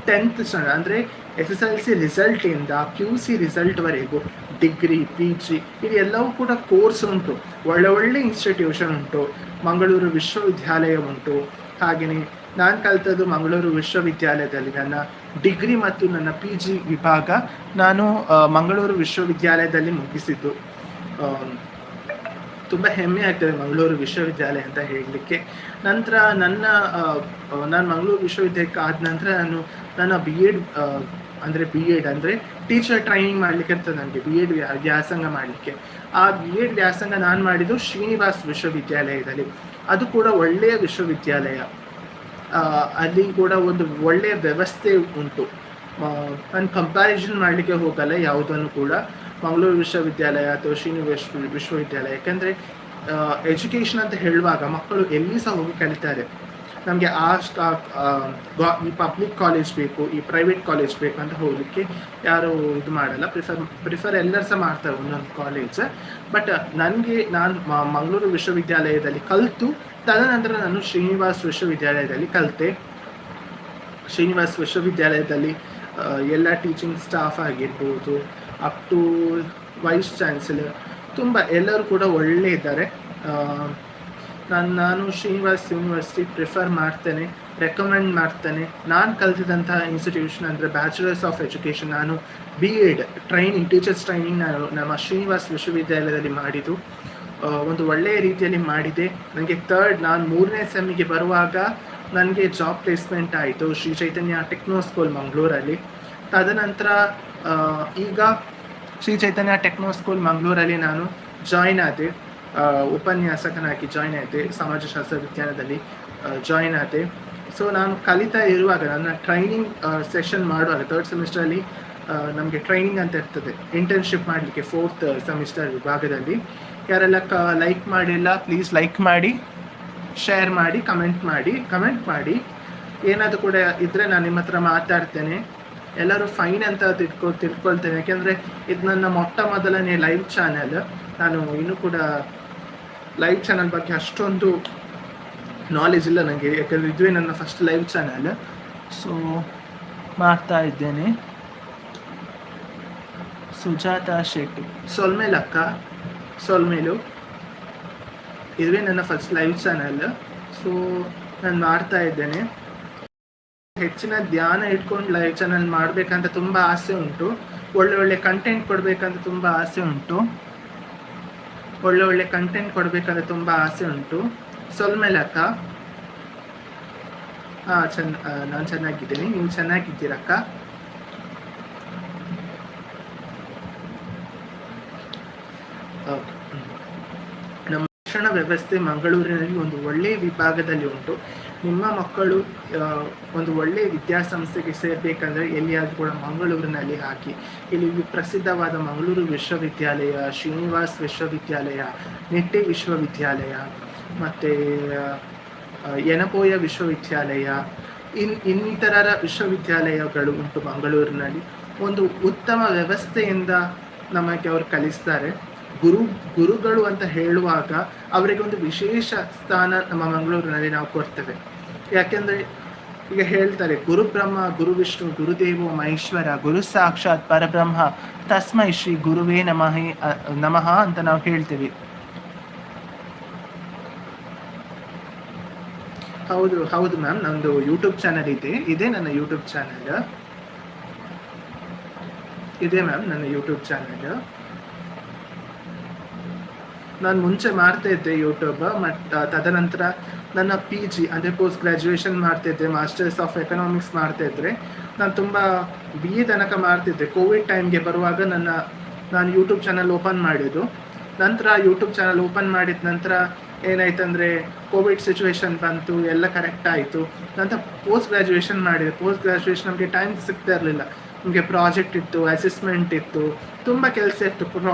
Speaker 1: 10th ಸ್ಟ್ಯಾಂಡರ್ಡ್ ಅಂದರೆ SSLC ರಿಸಲ್ಟಿಂದ PUC ರಿಸಲ್ಟ್ವರೆಗೂ ಡಿಗ್ರಿ, PG ಇದೆಲ್ಲವೂ ಕೂಡ ಕೋರ್ಸ್ ಉಂಟು. ಒಳ್ಳೆ ಇನ್ಸ್ಟಿಟ್ಯೂಷನ್ ಉಂಟು. ಮಂಗಳೂರು ವಿಶ್ವವಿದ್ಯಾಲಯ ಉಂಟು. ಹಾಗೆಯೇ ನಾನು ಕಲಿತದ್ದು ಮಂಗಳೂರು ವಿಶ್ವವಿದ್ಯಾಲಯದಲ್ಲಿ. ನನ್ನ ಡಿಗ್ರಿ ಮತ್ತು ನನ್ನ PG ವಿಭಾಗ ನಾನು ಮಂಗಳೂರು ವಿಶ್ವವಿದ್ಯಾಲಯದಲ್ಲಿ ಮುಗಿಸಿದ್ದು. ತುಂಬ ಹೆಮ್ಮೆ ಆಗ್ತದೆ ಮಂಗಳೂರು ವಿಶ್ವವಿದ್ಯಾಲಯ ಅಂತ ಹೇಳಲಿಕ್ಕೆ. ನಂತರ ನಾನು ಮಂಗಳೂರು ವಿಶ್ವವಿದ್ಯಾಲಯಕ್ಕೆ ಆದ ನಂತರ ನನ್ನ ಬಿ ಎಡ್ ಅಂದರೆ ಟೀಚರ್ ಟ್ರೈನಿಂಗ್ ಮಾಡಲಿಕ್ಕೆ ಇರ್ತದೆ ನನಗೆ. ಬಿ ಎಡ್ ವ್ಯಾಸಂಗ ಮಾಡಲಿಕ್ಕೆ. ಆ ಬಿ ಎಡ್ ವ್ಯಾಸಂಗ ನಾನು ಮಾಡಿದ್ದು ಶ್ರೀನಿವಾಸ್ ವಿಶ್ವವಿದ್ಯಾಲಯದಲ್ಲಿ. ಅದು ಕೂಡ ಒಳ್ಳೆಯ ವಿಶ್ವವಿದ್ಯಾಲಯ. ಅಲ್ಲಿ ಕೂಡ ಒಂದು ಒಳ್ಳೆಯ ವ್ಯವಸ್ಥೆ ಉಂಟು. ನಾನು ಕಂಪ್ಯಾರಿಸನ್ ಮಾಡಲಿಕ್ಕೆ ಹೋಗಲ್ಲ ಯಾವುದನ್ನು ಕೂಡ, ಮಂಗಳೂರು ವಿಶ್ವವಿದ್ಯಾಲಯ ಅಥವಾ ವಿಶ್ವವಿದ್ಯಾಲಯ. ಯಾಕೆಂದರೆ ಎಜುಕೇಷನ್ ಅಂತ ಹೇಳುವಾಗ ಮಕ್ಕಳು ಎಲ್ಲಿ ಸಹ ಹೋಗಿ ಕಲಿತಾರೆ. ನಮಗೆ ಈ ಪಬ್ಲಿಕ್ ಕಾಲೇಜ್ ಬೇಕು, ಈ ಪ್ರೈವೇಟ್ ಕಾಲೇಜ್ ಬೇಕು ಅಂತ ಹೋಗಲಿಕ್ಕೆ ಯಾರು ಇದು ಮಾಡಲ್ಲ, ಪ್ರಿಫರ್ ಎಲ್ಲರೂ ಸಹ ಮಾಡ್ತಾರೆ ಒಂದೊಂದು ಕಾಲೇಜ್. ಬಟ್ ನಾನು ಮಂಗಳೂರು ವಿಶ್ವವಿದ್ಯಾಲಯದಲ್ಲಿ ಕಲಿತು ತದನಂತರ ನಾನು ಶ್ರೀನಿವಾಸ್ ವಿಶ್ವವಿದ್ಯಾಲಯದಲ್ಲಿ ಕಲಿತೆ. ಶ್ರೀನಿವಾಸ್ ವಿಶ್ವವಿದ್ಯಾಲಯದಲ್ಲಿ ಎಲ್ಲ ಟೀಚಿಂಗ್ ಸ್ಟಾಫ್ ಆಗಿರ್ಬೋದು, ಅಪ್ ಟು ವೈಸ್ ಚಾನ್ಸಲರ್ ತುಂಬ ಎಲ್ಲರೂ ಕೂಡ ಒಳ್ಳೆ ಇದ್ದಾರೆ. ನಾನು ಶ್ರೀನಿವಾಸ್ ಯೂನಿವರ್ಸಿಟಿ ಪ್ರಿಫರ್ ಮಾಡ್ತೇನೆ, ರೆಕಮೆಂಡ್ ಮಾಡ್ತೇನೆ. ನಾನು ಕಲಿತಿದ್ದಂತಹ ಇನ್ಸ್ಟಿಟ್ಯೂಷನ್ ಅಂದರೆ ಬ್ಯಾಚುಲರ್ಸ್ ಆಫ್ ಎಜುಕೇಷನ್, ನಾನು BEd ಟ್ರೈನಿಂಗ್, ಟೀಚರ್ಸ್ ಟ್ರೈನಿಂಗ್ ನಾನು ನಮ್ಮ ಶ್ರೀನಿವಾಸ್ ವಿಶ್ವವಿದ್ಯಾಲಯದಲ್ಲಿ ಮಾಡಿದ್ದು. ಒಂದು ಒಳ್ಳೆಯ ರೀತಿಯಲ್ಲಿ ಮಾಡಿದೆ. ನನಗೆ ನಾನು 3ನೇ ಸೆಮ್ಮಿಗೆ ಬರುವಾಗ ನನಗೆ ಜಾಬ್ ಪ್ಲೇಸ್ಮೆಂಟ್ ಆಯಿತು ಶ್ರೀ ಚೈತನ್ಯ ಟೆಕ್ನೋ ಸ್ಕೂಲ್ ಮಂಗಳೂರಲ್ಲಿ. ತದನಂತರ ಈಗ ಶ್ರೀ ಚೈತನ್ಯ ಟೆಕ್ನೋ ಸ್ಕೂಲ್ ಮಂಗಳೂರಲ್ಲಿ ನಾನು ಜಾಯ್ನ್ ಆದೆ, ಉಪನ್ಯಾಸಕನಾಗಿ ಜಾಯ್ನ್ ಆದೆ, ಸಮಾಜಶಾಸ್ತ್ರ ವಿಜ್ಞಾನದಲ್ಲಿ ಜಾಯ್ನ್ ಆದೆ. ಸೊ ನಾನು ಕಲಿತಾ ಇರುವಾಗ ನನ್ನ ಟ್ರೈನಿಂಗ್ ಸೆಷನ್ ಮಾಡುವಾಗ 3rd ಸೆಮಿಸ್ಟರಲ್ಲಿ ನಮಗೆ ಟ್ರೈನಿಂಗ್ ಅಂತ ಇರ್ತದೆ, ಇಂಟರ್ನ್ಶಿಪ್ ಮಾಡಲಿಕ್ಕೆ 4th ಸೆಮಿಸ್ಟರ್ ವಿಭಾಗದಲ್ಲಿ. ಯಾರೆಲ್ಲ ಲೈಕ್ ಮಾಡಿಲ್ಲ ಪ್ಲೀಸ್ ಲೈಕ್ ಮಾಡಿ, ಶೇರ್ ಮಾಡಿ, ಕಮೆಂಟ್ ಮಾಡಿ. ಏನಾದರೂ ಕೂಡ ಇದ್ದರೆ ನಾನು ನಿಮ್ಮ ಹತ್ರ ಮಾತಾಡ್ತೇನೆ. ಎಲ್ಲರೂ ಫೈನ್ ಅಂತ ತಿಳ್ಕೊಳ್ತೇನೆ, ಯಾಕೆಂದರೆ ಇದು ನನ್ನ ಮೊದಲನೇ ಲೈವ್ ಚಾನೆಲ್. ನಾನು ಇನ್ನೂ ಕೂಡ ಲೈವ್ ಚಾನಲ್ ಬಗ್ಗೆ ಅಷ್ಟೊಂದು ನಾಲೆಜ್ ಇಲ್ಲ ನನಗೆ, ಯಾಕಂದರೆ ಇದುವೇ ನನ್ನ ಫಸ್ಟ್ ಲೈವ್ ಚಾನಲ್. ಸೊ ಮಾಡ್ತಾ ಇದ್ದೇನೆ. ಸುಜಾತಾ ಶೆಟ್ಟಿ, ಸೊಲ್ಮೇಲು, ಇದುವೇ ನನ್ನ ಫಸ್ಟ್ ಲೈವ್ ಚಾನಲ್. ಸೊ ನಾನು ಮಾಡ್ತಾ ಇದ್ದೇನೆ. ಹೆಚ್ಚಿನ ಧ್ಯಾನ ಇಟ್ಕೊಂಡು ಲೈವ್ ಚಾನಲ್ ಮಾಡಬೇಕಂತ ತುಂಬ ಆಸೆ ಉಂಟು. ಒಳ್ಳೆ ಕಂಟೆಂಟ್ ಕೊಡಬೇಕಂತ ತುಂಬ ಆಸೆ ಉಂಟು. ಸೊಲ್ಮೇಲಕ್ಕ, ನಾನು ಚೆನ್ನಾಗಿದ್ದೀನಿ, ನೀವು ಚೆನ್ನಾಗಿದ್ದೀರಕ್ಕ. ನಮ್ಮ ಶಿಕ್ಷಣ ವ್ಯವಸ್ಥೆ ಮಂಗಳೂರಿನಲ್ಲಿ ಒಂದು ಒಳ್ಳೆಯ ವಿಭಾಗದಲ್ಲಿ ಉಂಟು. ನಿಮ್ಮ ಮಕ್ಕಳು ಒಂದು ಒಳ್ಳೆಯ ವಿದ್ಯಾಸಂಸ್ಥೆಗೆ ಸೇರಬೇಕಂದ್ರೆ ಎಲ್ಲಿಯಾದರೂ ಕೂಡ ಮಂಗಳೂರಿನಲ್ಲಿ ಹಾಕಿ. ಇಲ್ಲಿ ಪ್ರಸಿದ್ಧವಾದ ಮಂಗಳೂರು ವಿಶ್ವವಿದ್ಯಾಲಯ, ಶ್ರೀನಿವಾಸ್ ವಿಶ್ವವಿದ್ಯಾಲಯ, ನಿಟ್ಟೆ ವಿಶ್ವವಿದ್ಯಾಲಯ, ಮತ್ತು ಯನಪೋಯ ವಿಶ್ವವಿದ್ಯಾಲಯ, ಇನ್ನಿತರ ವಿಶ್ವವಿದ್ಯಾಲಯಗಳು ಉಂಟು ಮಂಗಳೂರಿನಲ್ಲಿ. ಒಂದು ಉತ್ತಮ ವ್ಯವಸ್ಥೆಯಿಂದ ನಮಗೆ ಅವರು ಕಲಿಸ್ತಾರೆ. ಗುರುಗಳು ಅಂತ ಹೇಳುವಾಗ ಅವರಿಗೆ ಒಂದು ವಿಶೇಷ ಸ್ಥಾನ ನಮ್ಮ ಮಂಗಳೂರಿನಲ್ಲಿ ನಾವು ಕೊಡ್ತೇವೆ. ಯಾಕೆಂದರೆ ಈಗ ಹೇಳ್ತಾರೆ, ಗುರು ಬ್ರಹ್ಮ ಗುರು ವಿಷ್ಣು ಗುರುದೇವೋ ಮಹೇಶ್ವರ ಗುರು ಸಾಕ್ಷಾತ್ ಪರಬ್ರಹ್ಮ ತಸ್ಮೈ ಶ್ರೀ ಗುರುವೇ ನಮಃ ಅಂತ ನಾವು ಹೇಳ್ತೇವೆ. ಹೌದು ಮ್ಯಾಮ್, ನಂದು ಯೂಟ್ಯೂಬ್ ಚಾನಲ್ ಇದೆ ನನ್ನ ಯೂಟ್ಯೂಬ್ ಚಾನಲ್ ಇದೆ ಮ್ಯಾಮ್. ನನ್ನ ಯೂಟ್ಯೂಬ್ ಚಾನಲ್ ನಾನು ಮುಂಚೆ ಮಾಡ್ತಾ ಇದ್ದೆ ಯೂಟ್ಯೂಬ್. ಮತ್ತು ತದನಂತರ ನನ್ನ PG ಅಂದರೆ ಪೋಸ್ಟ್ ಗ್ರ್ಯಾಜುಯೇಷನ್ ಮಾಡ್ತಿದ್ದೆ, ಮಾಸ್ಟರ್ಸ್ ಆಫ್ ಎಕನಾಮಿಕ್ಸ್ ಮಾಡ್ತಾಯಿದ್ರೆ. ನಾನು ತುಂಬ BA ತನಕ ಮಾಡ್ತಿದ್ದೆ. ಕೋವಿಡ್ ಟೈಮ್ಗೆ ಬರುವಾಗ ನಾನು ಯೂಟ್ಯೂಬ್ ಚಾನಲ್ ಓಪನ್ ಮಾಡಿದ್ದು. ನಂತರ ಯೂಟ್ಯೂಬ್ ಚಾನಲ್ ಓಪನ್ ಮಾಡಿದ ನಂತರ ಏನಾಯ್ತಂದರೆ ಕೋವಿಡ್ ಸಿಚುವೇಶನ್ ಬಂತು, ಎಲ್ಲ ಕರೆಕ್ಟ್ ಆಯಿತು. ನಂತರ ಪೋಸ್ಟ್ ಗ್ರ್ಯಾಜುಯೇಷನ್ ಮಾಡಿದೆ. ಪೋಸ್ಟ್ ಗ್ರ್ಯಾಜುಯೇಷನ್ ನಮಗೆ ಟೈಮ್ ಸಿಗ್ತಾ ಇರಲಿಲ್ಲ. ನಮಗೆ ಪ್ರಾಜೆಕ್ಟ್ ಇತ್ತು, ಅಸೆಸ್ಮೆಂಟ್ ಇತ್ತು, ತುಂಬ ಕೆಲಸ ಇತ್ತು.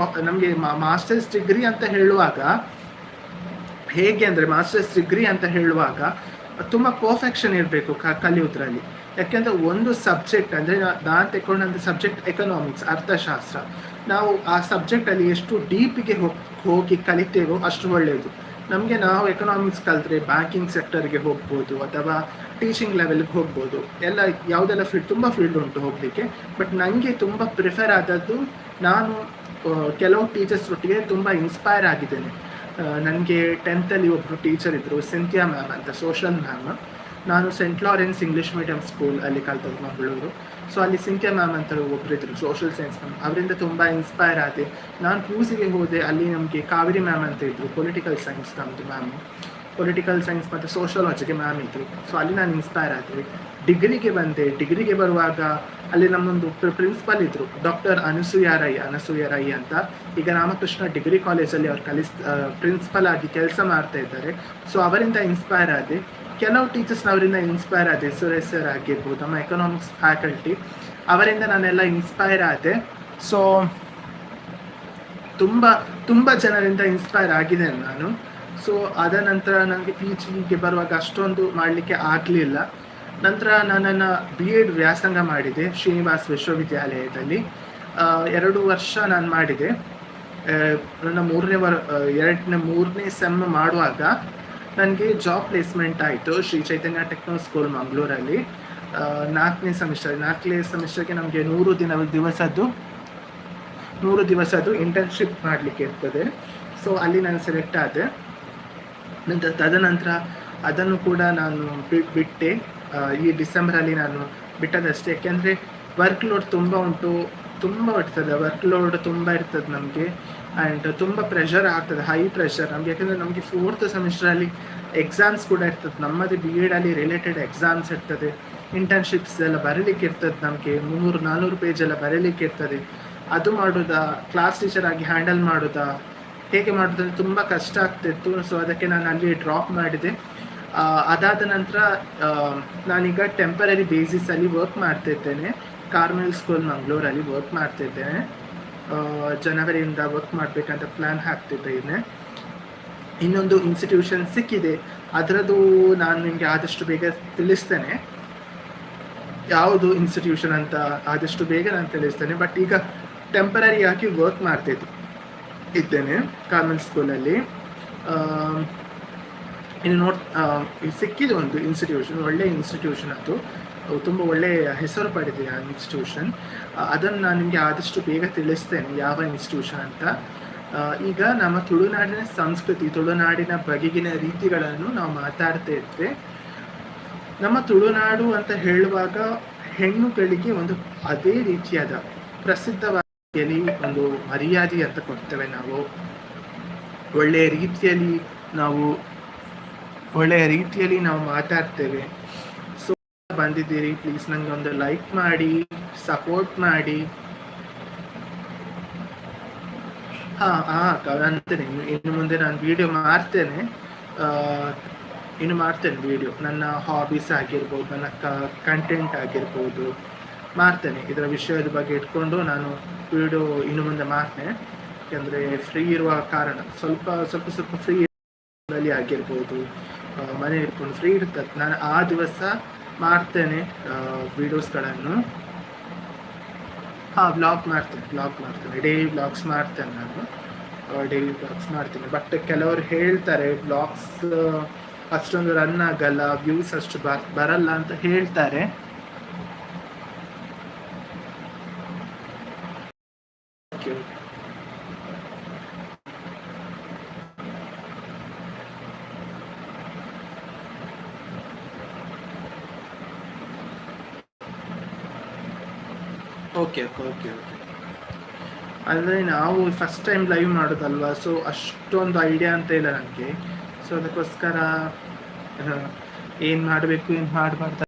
Speaker 1: ನಮಗೆ ಮಾಸ್ಟರ್ಸ್ ಡಿಗ್ರಿ ಅಂತ ಹೇಳುವಾಗ ಹೇಗೆ ಅಂದರೆ ಮಾಸ್ಟರ್ಸ್ ಡಿಗ್ರಿ ಅಂತ ಹೇಳುವಾಗ ತುಂಬ ಪರ್ಫೆಕ್ಷನ್ ಇರಬೇಕು ಕಲಿಯೋದ್ರಲ್ಲಿ. ಯಾಕೆಂದರೆ ಒಂದು ಸಬ್ಜೆಕ್ಟ್ ಅಂದರೆ ನಾನು ತೆಕ್ಕೊಂಡಂಥ ಸಬ್ಜೆಕ್ಟ್ ಎಕನಾಮಿಕ್ಸ್, ಅರ್ಥಶಾಸ್ತ್ರ. ನಾವು ಆ ಸಬ್ಜೆಕ್ಟಲ್ಲಿ ಎಷ್ಟು ಡೀಪಿಗೆ ಹೋಗಿ ಕಲಿತೇವೋ ಅಷ್ಟು ಒಳ್ಳೆಯದು ನಮಗೆ. ನಾವು ಎಕನಾಮಿಕ್ಸ್ ಕಲಿತ್ರೆ ಬ್ಯಾಂಕಿಂಗ್ ಸೆಕ್ಟರ್ಗೆ ಹೋಗ್ಬೋದು ಅಥವಾ ಟೀಚಿಂಗ್ ಲೆವೆಲ್ಗೆ ಹೋಗ್ಬೋದು. ಯಾವುದೆಲ್ಲ ತುಂಬ ಫೀಲ್ಡ್ ಉಂಟು ಹೋಗಲಿಕ್ಕೆ. ಬಟ್ ನನಗೆ ತುಂಬ ಪ್ರಿಫರ್ ಆದದ್ದು, ನಾನು ಕೆಲವು ಟೀಚರ್ಸ್ ಒಟ್ಟಿಗೆ ತುಂಬ ಇನ್ಸ್ಪೈರ್ ಆಗಿದ್ದೇನೆ. ನನಗೆ 10th ಒಬ್ಬರು ಟೀಚರ್ ಇದ್ದರು, ಸಿಂಥಿಯಾ ಮ್ಯಾಮ್ ಅಂತ, ಸೋಷಲ್ ಮ್ಯಾಮ್. ನಾನು Saint Lawrence English medium school ಅಲ್ಲಿ ಕಲ್ತದ್ದು ಮಂಗಳೂರು. ಸೊ ಅಲ್ಲಿ ಸಿಂಥಿಯಾ ಮ್ಯಾಮ್ ಅಂತ ಒಬ್ಬರಿದ್ದರು, ಸೋಷಲ್ ಸೈನ್ಸ್ ಮ್ಯಾಮ್. ಅವರಿಂದ ತುಂಬ ಇನ್ಸ್ಪೈರ್ ಆದೆ. ನಾನು PUCಗೆ ಹೋದೆ, ಅಲ್ಲಿ ನಮಗೆ ಕಾವೇರಿ ಮ್ಯಾಮ್ ಅಂತ ಇದ್ದರು, ಪೊಲಿಟಿಕಲ್ ಸೈನ್ಸ್ ನಮ್ಮದು ಮ್ಯಾಮು. ಪೊಲಿಟಿಕಲ್ ಸೈನ್ಸ್ ಮತ್ತು ಸೋಷಿಯಾಲಜಿಗೆ ಮ್ಯಾಮ್ ಇದ್ದರು. ಸೊ ಅಲ್ಲಿ ನಾನು ಇನ್ಸ್ಪೈರ್ ಆದೆ. ಡಿಗ್ರಿಗೆ ಬಂದೆ. ಡಿಗ್ರಿಗೆ ಬರುವಾಗ ಅಲ್ಲಿ ನಮ್ಮೊಂದು ಪ್ರಿನ್ಸಿಪಲ್ ಇದ್ದರು, ಡಾಕ್ಟರ್ ಅನಸೂಯ ರೈ ಅಂತ. ಈಗ ರಾಮಕೃಷ್ಣ ಡಿಗ್ರಿ ಕಾಲೇಜಲ್ಲಿ ಅವ್ರು ಪ್ರಿನ್ಸಿಪಲ್ ಆಗಿ ಕೆಲಸ ಮಾಡ್ತಾ ಇದ್ದಾರೆ. ಸೊ ಅವರಿಂದ ಇನ್ಸ್ಪೈರ್ ಆದೆ. ಕೆಲವು ಟೀಚರ್ಸ್ ಅವರಿಂದ ಇನ್ಸ್ಪೈರ್ ಆದೆ. ಸುರೇಶ್ ಸರ್ ಆಗಿರ್ಬೋದು, ನಮ್ಮ ಎಕನಾಮಿಕ್ಸ್ ಫ್ಯಾಕಲ್ಟಿ, ಅವರಿಂದ ನಾನೆಲ್ಲ ಇನ್ಸ್ಪೈರ್ ಆದೆ. ಸೊ ತುಂಬ ಜನರಿಂದ ಇನ್ಸ್ಪೈರ್ ಆಗಿದೆ ನಾನು. ಸೊ ಅದ ನಂತರ ನನಗೆ ಪಿ ಜಿಗೆ ಬರುವಾಗ ಅಷ್ಟೊಂದು ಮಾಡಲಿಕ್ಕೆ ಆಗಲಿಲ್ಲ. ನಂತರ ನನ್ನನ್ನು BEd ವ್ಯಾಸಂಗ ಮಾಡಿದೆ ಶ್ರೀನಿವಾಸ್ ವಿಶ್ವವಿದ್ಯಾಲಯದಲ್ಲಿ. 2 ವರ್ಷ ನಾನು ಮಾಡಿದೆ. ನನ್ನ ಮೂರನೇ ಸೆಮ್ ಮಾಡುವಾಗ ನನಗೆ ಜಾಬ್ ಪ್ಲೇಸ್ಮೆಂಟ್ ಆಯಿತು ಶ್ರೀ ಚೈತನ್ಯ ಟೆಕ್ನೋ ಸ್ಕೂಲ್ ಮಂಗಳೂರಲ್ಲಿ. 4ನೇ ಸೆಮಿಸ್ಟರ್ಗೆ ನಮಗೆ 100 ದಿವಸದ್ದು ಇಂಟರ್ನ್ಶಿಪ್ ಮಾಡಲಿಕ್ಕೆ ಇರ್ತದೆ. ಸೊ ಅಲ್ಲಿ ನಾನು ಸೆಲೆಕ್ಟ್ ಆದೆ. ತದನಂತರ ಅದನ್ನು ಕೂಡ ನಾನು ಬಿಟ್ಟೆ. ಈ ಡಿಸೆಂಬರಲ್ಲಿ ನಾನು ಬಿಟ್ಟದಷ್ಟೇ. ಯಾಕೆಂದರೆ ವರ್ಕ್ ಲೋಡ್ ತುಂಬ ಇರ್ತದೆ. ವರ್ಕ್ ಲೋಡ್ ತುಂಬ ಇರ್ತದೆ ನಮಗೆ. ಆ್ಯಂಡ್ ತುಂಬ ಪ್ರೆಷರ್ ಆಗ್ತದೆ, ಹೈ ಪ್ರೆಷರ್ ನಮಗೆ. ಯಾಕೆಂದರೆ ನಮಗೆ 4th ಸೆಮಿಸ್ಟ್ರಲ್ಲಿ ಎಕ್ಸಾಮ್ಸ್ ಕೂಡ ಇರ್ತದೆ. ನಮ್ಮದೇ BEd ಅಲ್ಲಿ ರಿಲೇಟೆಡ್ ಎಕ್ಸಾಮ್ಸ್ ಇರ್ತದೆ. ಇಂಟರ್ನ್ಶಿಪ್ಸ್ ಎಲ್ಲ ಬರೀಲಿಕ್ಕೆ ಇರ್ತದೆ. ನಮಗೆ 300-400 ಪೇಜ್ ಎಲ್ಲ ಬರೀಲಿಕ್ಕೆ ಇರ್ತದೆ. ಅದು ಮಾಡೋದಾ, ಕ್ಲಾಸ್ ಟೀಚರ್ ಆಗಿ ಹ್ಯಾಂಡಲ್ ಮಾಡೋದಾ, ಹೇಗೆ ಮಾಡೋದಂದ್ರೆ ತುಂಬ ಕಷ್ಟ ಆಗ್ತಿತ್ತು. ಸೊ ಅದಕ್ಕೆ ನಾನು ಅಲ್ಲಿ ಡ್ರಾಪ್ ಮಾಡಿದೆ. ಅದಾದ ನಂತರ ನಾನೀಗ ಟೆಂಪರರಿ ಬೇಸಿಸಲ್ಲಿ ವರ್ಕ್ ಮಾಡ್ತಿದ್ದೇನೆ. ಕಾರ್ಮೆಲ್ ಸ್ಕೂಲ್ ಮಂಗಳೂರಲ್ಲಿ ವರ್ಕ್ ಮಾಡ್ತಿದ್ದೇನೆ. ಜನವರಿಯಿಂದ ವರ್ಕ್ ಮಾಡಬೇಕಂತ ಪ್ಲ್ಯಾನ್ ಹಾಕ್ತಿದ್ದೇನೆ. ಇನ್ನೊಂದು ಇನ್ಸ್ಟಿಟ್ಯೂಷನ್ ಸಿಕ್ಕಿದೆ, ಅದರದ್ದು ನಾನು ನಿಮಗೆ ಆದಷ್ಟು ಬೇಗ ತಿಳಿಸ್ತೇನೆ. ಯಾವುದು ಇನ್ಸ್ಟಿಟ್ಯೂಷನ್ ಅಂತ ಆದಷ್ಟು ಬೇಗ ನಾನು ತಿಳಿಸ್ತೇನೆ. ಬಟ್ ಈಗ ಟೆಂಪರರಿ ಆಗಿ ವರ್ಕ್ ಮಾಡ್ತಿದ್ದೇನೆ ಕಾರ್ಮೆಲ್ ಸ್ಕೂಲಲ್ಲಿ. ಇನ್ನು ಸಿಕ್ಕಿದೆ ಒಂದು ಇನ್ಸ್ಟಿಟ್ಯೂಷನ್, ಒಳ್ಳೆಯ ಇನ್ಸ್ಟಿಟ್ಯೂಷನ್. ಅದು ತುಂಬ ಒಳ್ಳೆಯ ಹೆಸರು ಪಡೆದಿದೆ ಆ ಇನ್ಸ್ಟಿಟ್ಯೂಷನ್. ಅದನ್ನು ನಾನು ನಿಮಗೆ ಆದಷ್ಟು ಬೇಗ ತಿಳಿಸ್ತೇನೆ ಯಾವ ಇನ್ಸ್ಟಿಟ್ಯೂಷನ್ ಅಂತ. ಈಗ ನಮ್ಮ ತುಳುನಾಡಿನ ಸಂಸ್ಕೃತಿ, ತುಳುನಾಡಿನ ಬಗೆಗಿನ ರೀತಿಗಳನ್ನು ನಾವು ಮಾತಾಡ್ತಾ ಇದ್ವಿ. ನಮ್ಮ ತುಳುನಾಡು ಅಂತ ಹೇಳುವಾಗ ಹೆಣ್ಣುಗಳಿಗೆ ಒಂದು ಅದೇ ರೀತಿಯಾದ ಪ್ರಸಿದ್ಧವಾಗಿ ಒಂದು ಮರ್ಯಾದೆ ಅಂತ ಕೊಡ್ತೇವೆ ನಾವು. ಒಳ್ಳೆಯ ರೀತಿಯಲ್ಲಿ ನಾವು ಮಾತಾಡ್ತೇವೆ. ಸೊ ಬಂದಿದ್ದೀರಿ, ಪ್ಲೀಸ್ ನನಗೆ ಒಂದು ಲೈಕ್ ಮಾಡಿ, ಸಪೋರ್ಟ್ ಮಾಡಿ. ಅಂತೇನೆ ಇನ್ನು ಮುಂದೆ ನಾನು ವಿಡಿಯೋ ಮಾಡ್ತೇನೆ. ವಿಡಿಯೋ ನನ್ನ ಹಾಬೀಸ್ ಆಗಿರ್ಬೋದು, ನನ್ನ ಕಂಟೆಂಟ್ ಆಗಿರ್ಬೋದು ಮಾಡ್ತೇನೆ. ಇದರ ವಿಷಯದ ಬಗ್ಗೆ ಇಟ್ಕೊಂಡು ನಾನು ವಿಡಿಯೋ ಇನ್ನು ಮುಂದೆ ಮಾಡ್ತೇನೆ. ಯಾಕೆಂದರೆ ಫ್ರೀ ಇರುವ ಕಾರಣ ಸ್ವಲ್ಪ ಫ್ರೀ ಆಗಿರ್ಬೋದು, ಮನೆ ಇಟ್ಕೊಂಡು ಫ್ರೀ ಇರ್ತದೆ, ನಾನು ಆ ದಿವಸ ಮಾಡ್ತೇನೆ ವಿಡಿಯೋಸ್ಗಳನ್ನು. ವ್ಲಾಗ್ ಮಾಡ್ತೇನೆ, ಡೈಲಿ ವ್ಲಾಗ್ಸ್ ಮಾಡ್ತೇನೆ ನಾನು. ಬಟ್ ಕೆಲವರು ಹೇಳ್ತಾರೆ ವ್ಲಾಗ್ಸ್ ಅಷ್ಟೊಂದು ರನ್ ಆಗಲ್ಲ, ವ್ಯೂಸ್ ಅಷ್ಟು ಬರಲ್ಲ ಅಂತ ಹೇಳ್ತಾರೆ. ಓಕೆ ಅಂದರೆ ನಾವು ಫಸ್ಟ್ ಟೈಮ್ ಲೈವ್ ಮಾಡೋದಲ್ವ, ಸೊ ಅಷ್ಟೊಂದು ಐಡಿಯಾ ಅಂತ ಇಲ್ಲ ನನಗೆ. ಸೊ ಅದಕ್ಕೋಸ್ಕರ ಏನು ಮಾಡಬೇಕು ಏನು ಮಾಡಬಾರ್ದು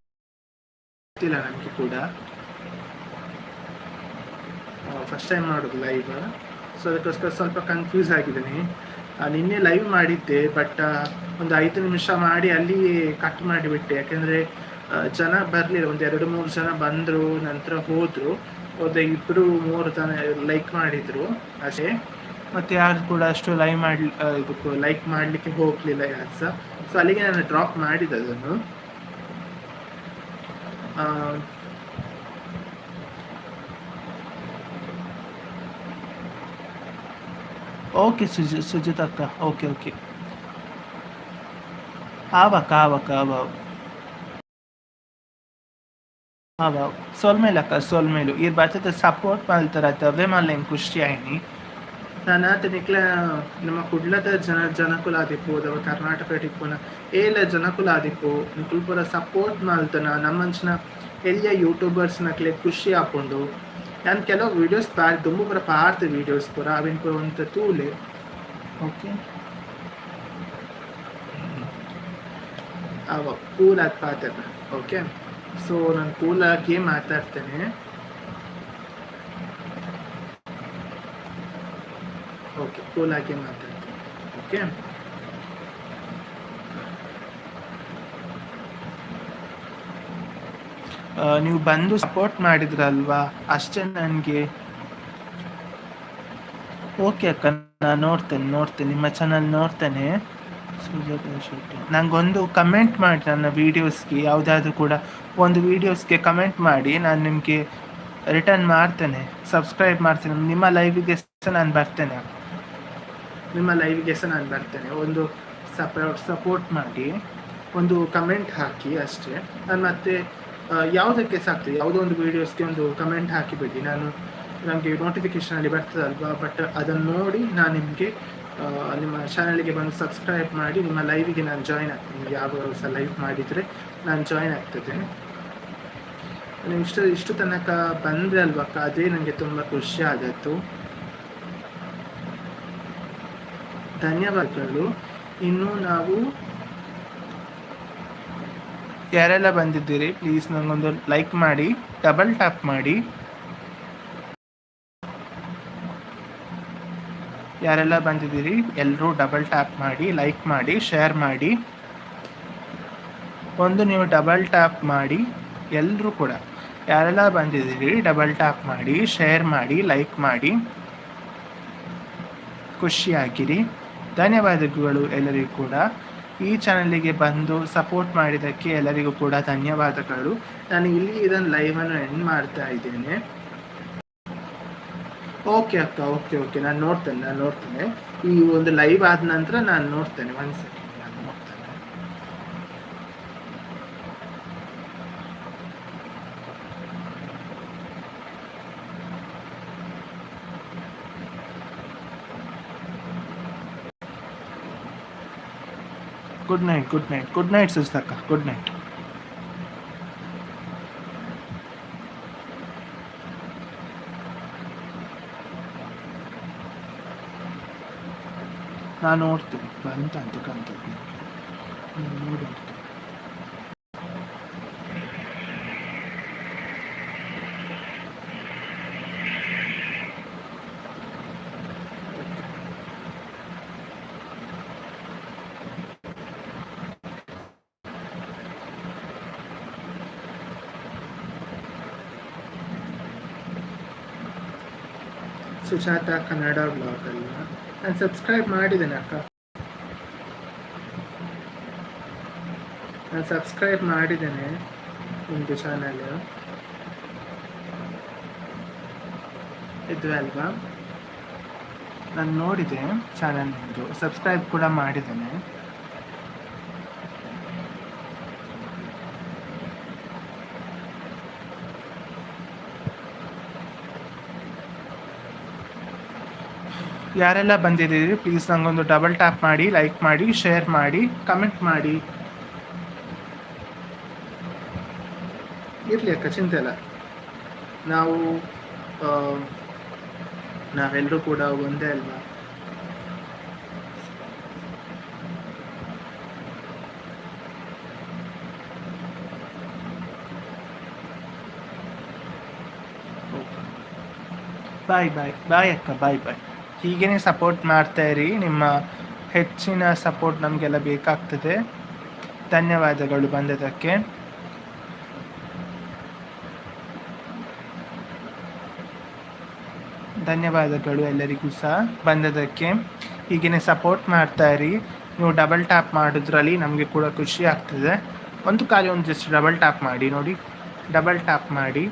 Speaker 1: ಗೊತ್ತಿಲ್ಲ ನನಗೆ ಕೂಡ. ಫಸ್ಟ್ ಟೈಮ್ ಮಾಡೋದು ಲೈವ್, ಸೊ ಅದಕ್ಕೋಸ್ಕರ ಸ್ವಲ್ಪ ಕನ್ಫ್ಯೂಸ್ ಆಗಿದ್ದೀನಿ. ನಿನ್ನೆ ಲೈವ್ ಮಾಡಿದ್ದೆ, ಬಟ್ ಒಂದು 5 ನಿಮಿಷ ಮಾಡಿ ಅಲ್ಲಿ ಕಟ್ ಮಾಡಿಬಿಟ್ಟೆ. ಯಾಕೆಂದರೆ ಜನ ಬರಲಿಲ್ಲ. ಒಂದು 2-3 ಜನ ಬಂದರು, ನಂತರ ಹೋದರು. 2-3 ಜನ ಲೈಕ್ ಮಾಡಿದರು ಅಷ್ಟೇ. ಮತ್ತು ಯಾರು ಕೂಡ ಅಷ್ಟು ಲೈಕ್ ಮಾಡಲಿಕ್ಕೆ ಹೋಗಲಿಲ್ಲ ಯಾರು ಸಹ. ಸೊ ಅಲ್ಲಿಗೆ ನಾನು ಡ್ರಾಪ್ ಮಾಡಿದೆ ಅದನ್ನು. ಓಕೆ ಸುಜಿತಕ್ಕ, ಓಕೆ ಆವಕ್ಕ सोलमेलू इर बात सपोर्ट माल्तार अवे मल्ल खुशी आयनी ನಾನು ನಿಕ್ಲ ನಮ್ಮ ಕುಡ್ಲದ ಜನಕುಲ ಆದಿಪ್ಪು ಕರ್ನಾಟಕ ಇಪ್ಪುನ ಏಲ ಜನಕುಲ ಆದಿಪ್ಪು ನಿಕುಲ್ ಪೂರ ಸಪೋರ್ಟ್ ಮಾಲ್ತನ ನಮ್ಮಂಚಿನ ಎಲ್ಲಿಯ ಯೂಟ್ಯೂಬರ್ಸ್ ನಕ್ಲೆ ಖುಷಿ ಹಾಕೊಂಡು ನಾನು ಕೆಲವು ವೀಡಿಯೋಸ್ ದುಂಬು ಪೂರ ಪಾರ್ತೆ ವೀಡಿಯೋಸ್ ಪೂರ ಅವಿನ ಪೂರ ಒಂದು ತೂಲೆ. ಓಕೆ ಅವ ಕೂಲ್ ಆದ ಪಾತ್ರ. ಓಕೆ, ಸೊ ನಾನು ಕೂಲಾಗಿ ಮಾತಾಡ್ತೇನೆ. ಓಕೆ, ಕೂಲಾಗಿ ಮಾತಾಡ್ತೀನಿ. ಓಕೆ, ನೀವು ಬಂದು ಸಪೋರ್ಟ್ ಮಾಡಿದ್ರಲ್ವಾ ಅಷ್ಟೇ ನನಗೆ. ಓಕೆ ಅಕ್ಕ, ನಾನು ನೋಡ್ತೇನೆ ನಿಮ್ಮ ಚಾನಲ್ ನೋಡ್ತೇನೆ. ಸುಜಾತ ಶೆಟ್ಟಿ, ನನಗೊಂದು ಕಮೆಂಟ್ ಮಾಡಿ ನನ್ನ ವೀಡಿಯೋಸ್ಗೆ, ಯಾವುದಾದ್ರೂ ಕೂಡ ಒಂದು ವೀಡಿಯೋಸ್ಗೆ ಕಮೆಂಟ್ ಮಾಡಿ, ನಾನು ನಿಮಗೆ ರಿಟರ್ನ್ ಮಾಡ್ತೇನೆ, ಸಬ್ಸ್ಕ್ರೈಬ್ ಮಾಡ್ತೇನೆ. ನಿಮ್ಮ ಲೈವಿಗೆ ಸಹ ನಾನು ಬರ್ತೇನೆ, ಒಂದು ಸಪೋರ್ಟ್ ಮಾಡಿ, ಒಂದು ಕಮೆಂಟ್ ಹಾಕಿ ಅಷ್ಟೇ. ನಾನು ಮತ್ತೆ ಯಾವುದಕ್ಕೆ ಸಾಕ್ತದೆ, ಯಾವುದೋ ಒಂದು ವೀಡಿಯೋಸ್ಗೆ ಒಂದು ಕಮೆಂಟ್ ಹಾಕಿಬಿಡಿ, ನಮಗೆ ನೋಟಿಫಿಕೇಷನಲ್ಲಿ ಬರ್ತದಲ್ವಾ, ಬಟ್ ಅದನ್ನು ನೋಡಿ ನಾನು ನಿಮಗೆ ನಿಮ್ಮ ಚಾನಲ್ಗೆ ಬಂದು ಸಬ್ಸ್ಕ್ರೈಬ್ ಮಾಡಿ ನಿಮ್ಮ ಲೈವಿಗೆ ನಾನು ಜಾಯ್ನ್ ಆಗ್ತೀನಿ. ಯಾವ ಸಹ ಲೈವ್ ಮಾಡಿದರೆ ನಾನು ಜಾಯ್ನ್ ಆಗ್ತದೆ. ನೀವು ಇಷ್ಟು ತನಕ ಬಂದರೆ ಅಲ್ವಕ್ಕ, ಅದೇ ನನಗೆ ತುಂಬ ಖುಷಿ ಆದದ್ದು. ಧನ್ಯವಾದಗಳು. ಇನ್ನು ನಾವು ಯಾರೆಲ್ಲ ಬಂದಿದ್ದೀರಿ ಪ್ಲೀಸ್ ನನಗೊಂದು ಲೈಕ್ ಮಾಡಿ, ಡಬಲ್ ಟ್ಯಾಪ್ ಮಾಡಿ. ಯಾರೆಲ್ಲ ಬಂದಿದ್ದೀರಿ ಎಲ್ಲರೂ ಡಬಲ್ ಟ್ಯಾಪ್ ಮಾಡಿ, ಲೈಕ್ ಮಾಡಿ, ಶೇರ್ ಮಾಡಿ. ನೀವು ಡಬಲ್ ಟ್ಯಾಪ್ ಮಾಡಿ, ಎಲ್ಲರೂ ಕೂಡ ಯಾರೆಲ್ಲ ಬಂದಿದ್ದೀರಿ ಡಬಲ್ ಟ್ಯಾಪ್ ಮಾಡಿ, ಶೇರ್ ಮಾಡಿ, ಲೈಕ್ ಮಾಡಿ, ಖುಷಿಯಾಗಿರಿ. ಧನ್ಯವಾದಗಳು ಎಲ್ಲರಿಗೂ ಕೂಡ. ಈ ಚಾನಲಿಗೆ ಬಂದು ಸಪೋರ್ಟ್ ಮಾಡಿದ್ದಕ್ಕೆ ಎಲ್ಲರಿಗೂ ಕೂಡ ಧನ್ಯವಾದಗಳು. ನಾನು ಇಲ್ಲಿ ಇದನ್ನು ಲೈವನ್ನು ಎಂಡ್ ಮಾಡ್ತಾ ಇದ್ದೇನೆ. ಓಕೆ ಅಕ್ಕ, ಓಕೆ, ನಾನು ನೋಡ್ತೇನೆ. ಈ ಒಂದು ಲೈವ್ ಆದ ನಂತರ ನಾನು ನೋಡ್ತೇನೆ. ಒಂದು ಸೆಕೆಂಡ್, ನಾನು ನೋಡ್ತೇನೆ. ಗುಡ್ ನೈಟ್ ಸುಸ್ತಕ್ಕ, ಗುಡ್ ನೈಟ್. ನಾನು ನೋಡ್ತೀನಿ ಬಂತಂತ ನೋಡಿ. ಸುಜಾತ ಕನ್ನಡ ಬ್ಲಾಗ್ ಅಲ್ಲ, ನಾನು ಸಬ್ಸ್ಕ್ರೈಬ್ ಮಾಡಿದ್ದೇನೆ ಅಕ್ಕ, ನಾನು ಸಬ್ಸ್ಕ್ರೈಬ್ ಮಾಡಿದ್ದೇನೆ ನಿಮ್ಮದು ಚಾನಲ್ ಇದು ಅಲ್ವಾ. ನಾನು ನೋಡಿದೆ ಚಾನಲ್ ನಿಮ್ಮದು, ಸಬ್ಸ್ಕ್ರೈಬ್ ಕೂಡ ಮಾಡಿದ್ದೇನೆ. ಯಾರೆಲ್ಲ ಬಂದಿದ್ದೀರಿ ಪ್ಲೀಸ್ ನನಗೊಂದು ಡಬಲ್ ಟ್ಯಾಪ್ ಮಾಡಿ, ಲೈಕ್ ಮಾಡಿ, ಶೇರ್ ಮಾಡಿ, ಕಮೆಂಟ್ ಮಾಡಿ. ಇರಲಿ ಅಕ್ಕ, ಚಿಂತೆ ಇಲ್ಲ. ನಾವೆಲ್ಲರೂ ಕೂಡ ಒಂದೇ ಅಲ್ವಾ. ಬಾಯ್ ಅಕ್ಕ, ಬಾಯ್. ಹೀಗೇ ಸಪೋರ್ಟ್ ಮಾಡ್ತಾಯಿರಿ. ನಿಮ್ಮ ಹೆಚ್ಚಿನ ಸಪೋರ್ಟ್ ನಮಗೆಲ್ಲ ಬೇಕಾಗ್ತದೆ. ಧನ್ಯವಾದಗಳು ಬಂದದಕ್ಕೆ. ಧನ್ಯವಾದಗಳು ಎಲ್ಲರಿಗೂ ಸಹ ಬಂದದಕ್ಕೆ. ಹೀಗೇ ಸಪೋರ್ಟ್ ಮಾಡ್ತಾಯಿರಿ. ನೀವು ಡಬಲ್ ಟ್ಯಾಪ್ ಮಾಡಿದ್ರಲ್ಲಿ ನಮಗೆ ಕೂಡ ಖುಷಿ ಆಗ್ತದೆ. ಒಂದು ಜಸ್ಟ್ ಡಬಲ್ ಟ್ಯಾಪ್ ಮಾಡಿ ನೋಡಿ, ಡಬಲ್ ಟ್ಯಾಪ್ ಮಾಡಿ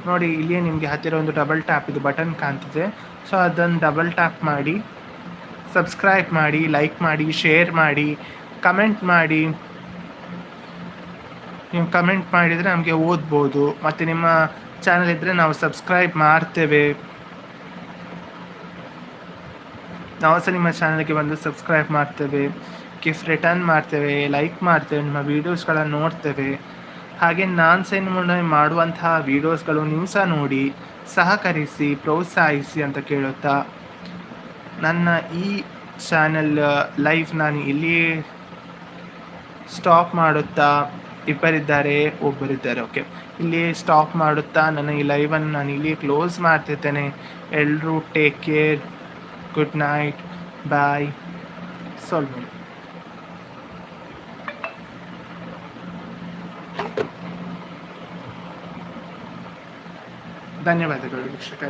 Speaker 1: ನೋಡಿ. ಇಲ್ಲಿಯೇ ನಿಮಗೆ ಹತ್ತಿರ ಒಂದು ಡಬಲ್ ಟ್ಯಾಪ್ ಇದು ಬಟನ್ ಕಾಣ್ತಿದೆ. ಸೊ ಅದನ್ನು ಡಬಲ್ ಟ್ಯಾಪ್ ಮಾಡಿ, ಸಬ್ಸ್ಕ್ರೈಬ್ ಮಾಡಿ, ಲೈಕ್ ಮಾಡಿ, ಶೇರ್ ಮಾಡಿ, ಕಮೆಂಟ್ ಮಾಡಿ. ನೀವು ಕಮೆಂಟ್ ಮಾಡಿದರೆ ನಮಗೆ ಓದ್ಬೋದು, ಮತ್ತು ನಿಮ್ಮ ಚಾನಲ್ ಇದ್ದರೆ ನಾವು ಸಬ್ಸ್ಕ್ರೈಬ್ ಮಾಡ್ತೇವೆ. ನಾವು ಸಹ ನಿಮ್ಮ ಚಾನಲ್ಗೆ ಬಂದು ಸಬ್ಸ್ಕ್ರೈಬ್ ಮಾಡ್ತೇವೆ, ಗಿಫ್ಟ್ ರಿಟರ್ನ್ ಮಾಡ್ತೇವೆ, ಲೈಕ್ ಮಾಡ್ತೇವೆ, ನಿಮ್ಮ ವೀಡಿಯೋಸ್ಗಳನ್ನು ನೋಡ್ತೇವೆ. ಹಾಗೆ ನಾನು ಸಹ ಮಾಡುವಂತಹ ವೀಡಿಯೋಸ್ಗಳು ನೀವು ಸಹ ನೋಡಿ ಸಹಕರಿಸಿ, ಪ್ರೋತ್ಸಾಹಿಸಿ ಅಂತ ಕೇಳುತ್ತಾ ನನ್ನ ಈ ಚಾನಲ್ ಲೈವ್ ನಾನು ಇಲ್ಲಿಯೇ ಸ್ಟಾಪ್ ಮಾಡುತ್ತಾ, ಒಬ್ಬರಿದ್ದಾರೆ ಓಕೆ, ಇಲ್ಲಿಯೇ ಸ್ಟಾಪ್ ಮಾಡುತ್ತಾ ನನ್ನ ಈ ಲೈವನ್ನು ನಾನು ಇಲ್ಲಿಯೇ ಕ್ಲೋಸ್ ಮಾಡ್ತಿದ್ದೇನೆ. ಎಲ್ಲರೂ ಟೇಕ್ ಕೇರ್, ಗುಡ್ ನೈಟ್, ಬಾಯ್. ಸೊಲ್ಮೇಲೆ ಧನ್ಯವಾದಗಳು ವೀಕ್ಷಕರೇ.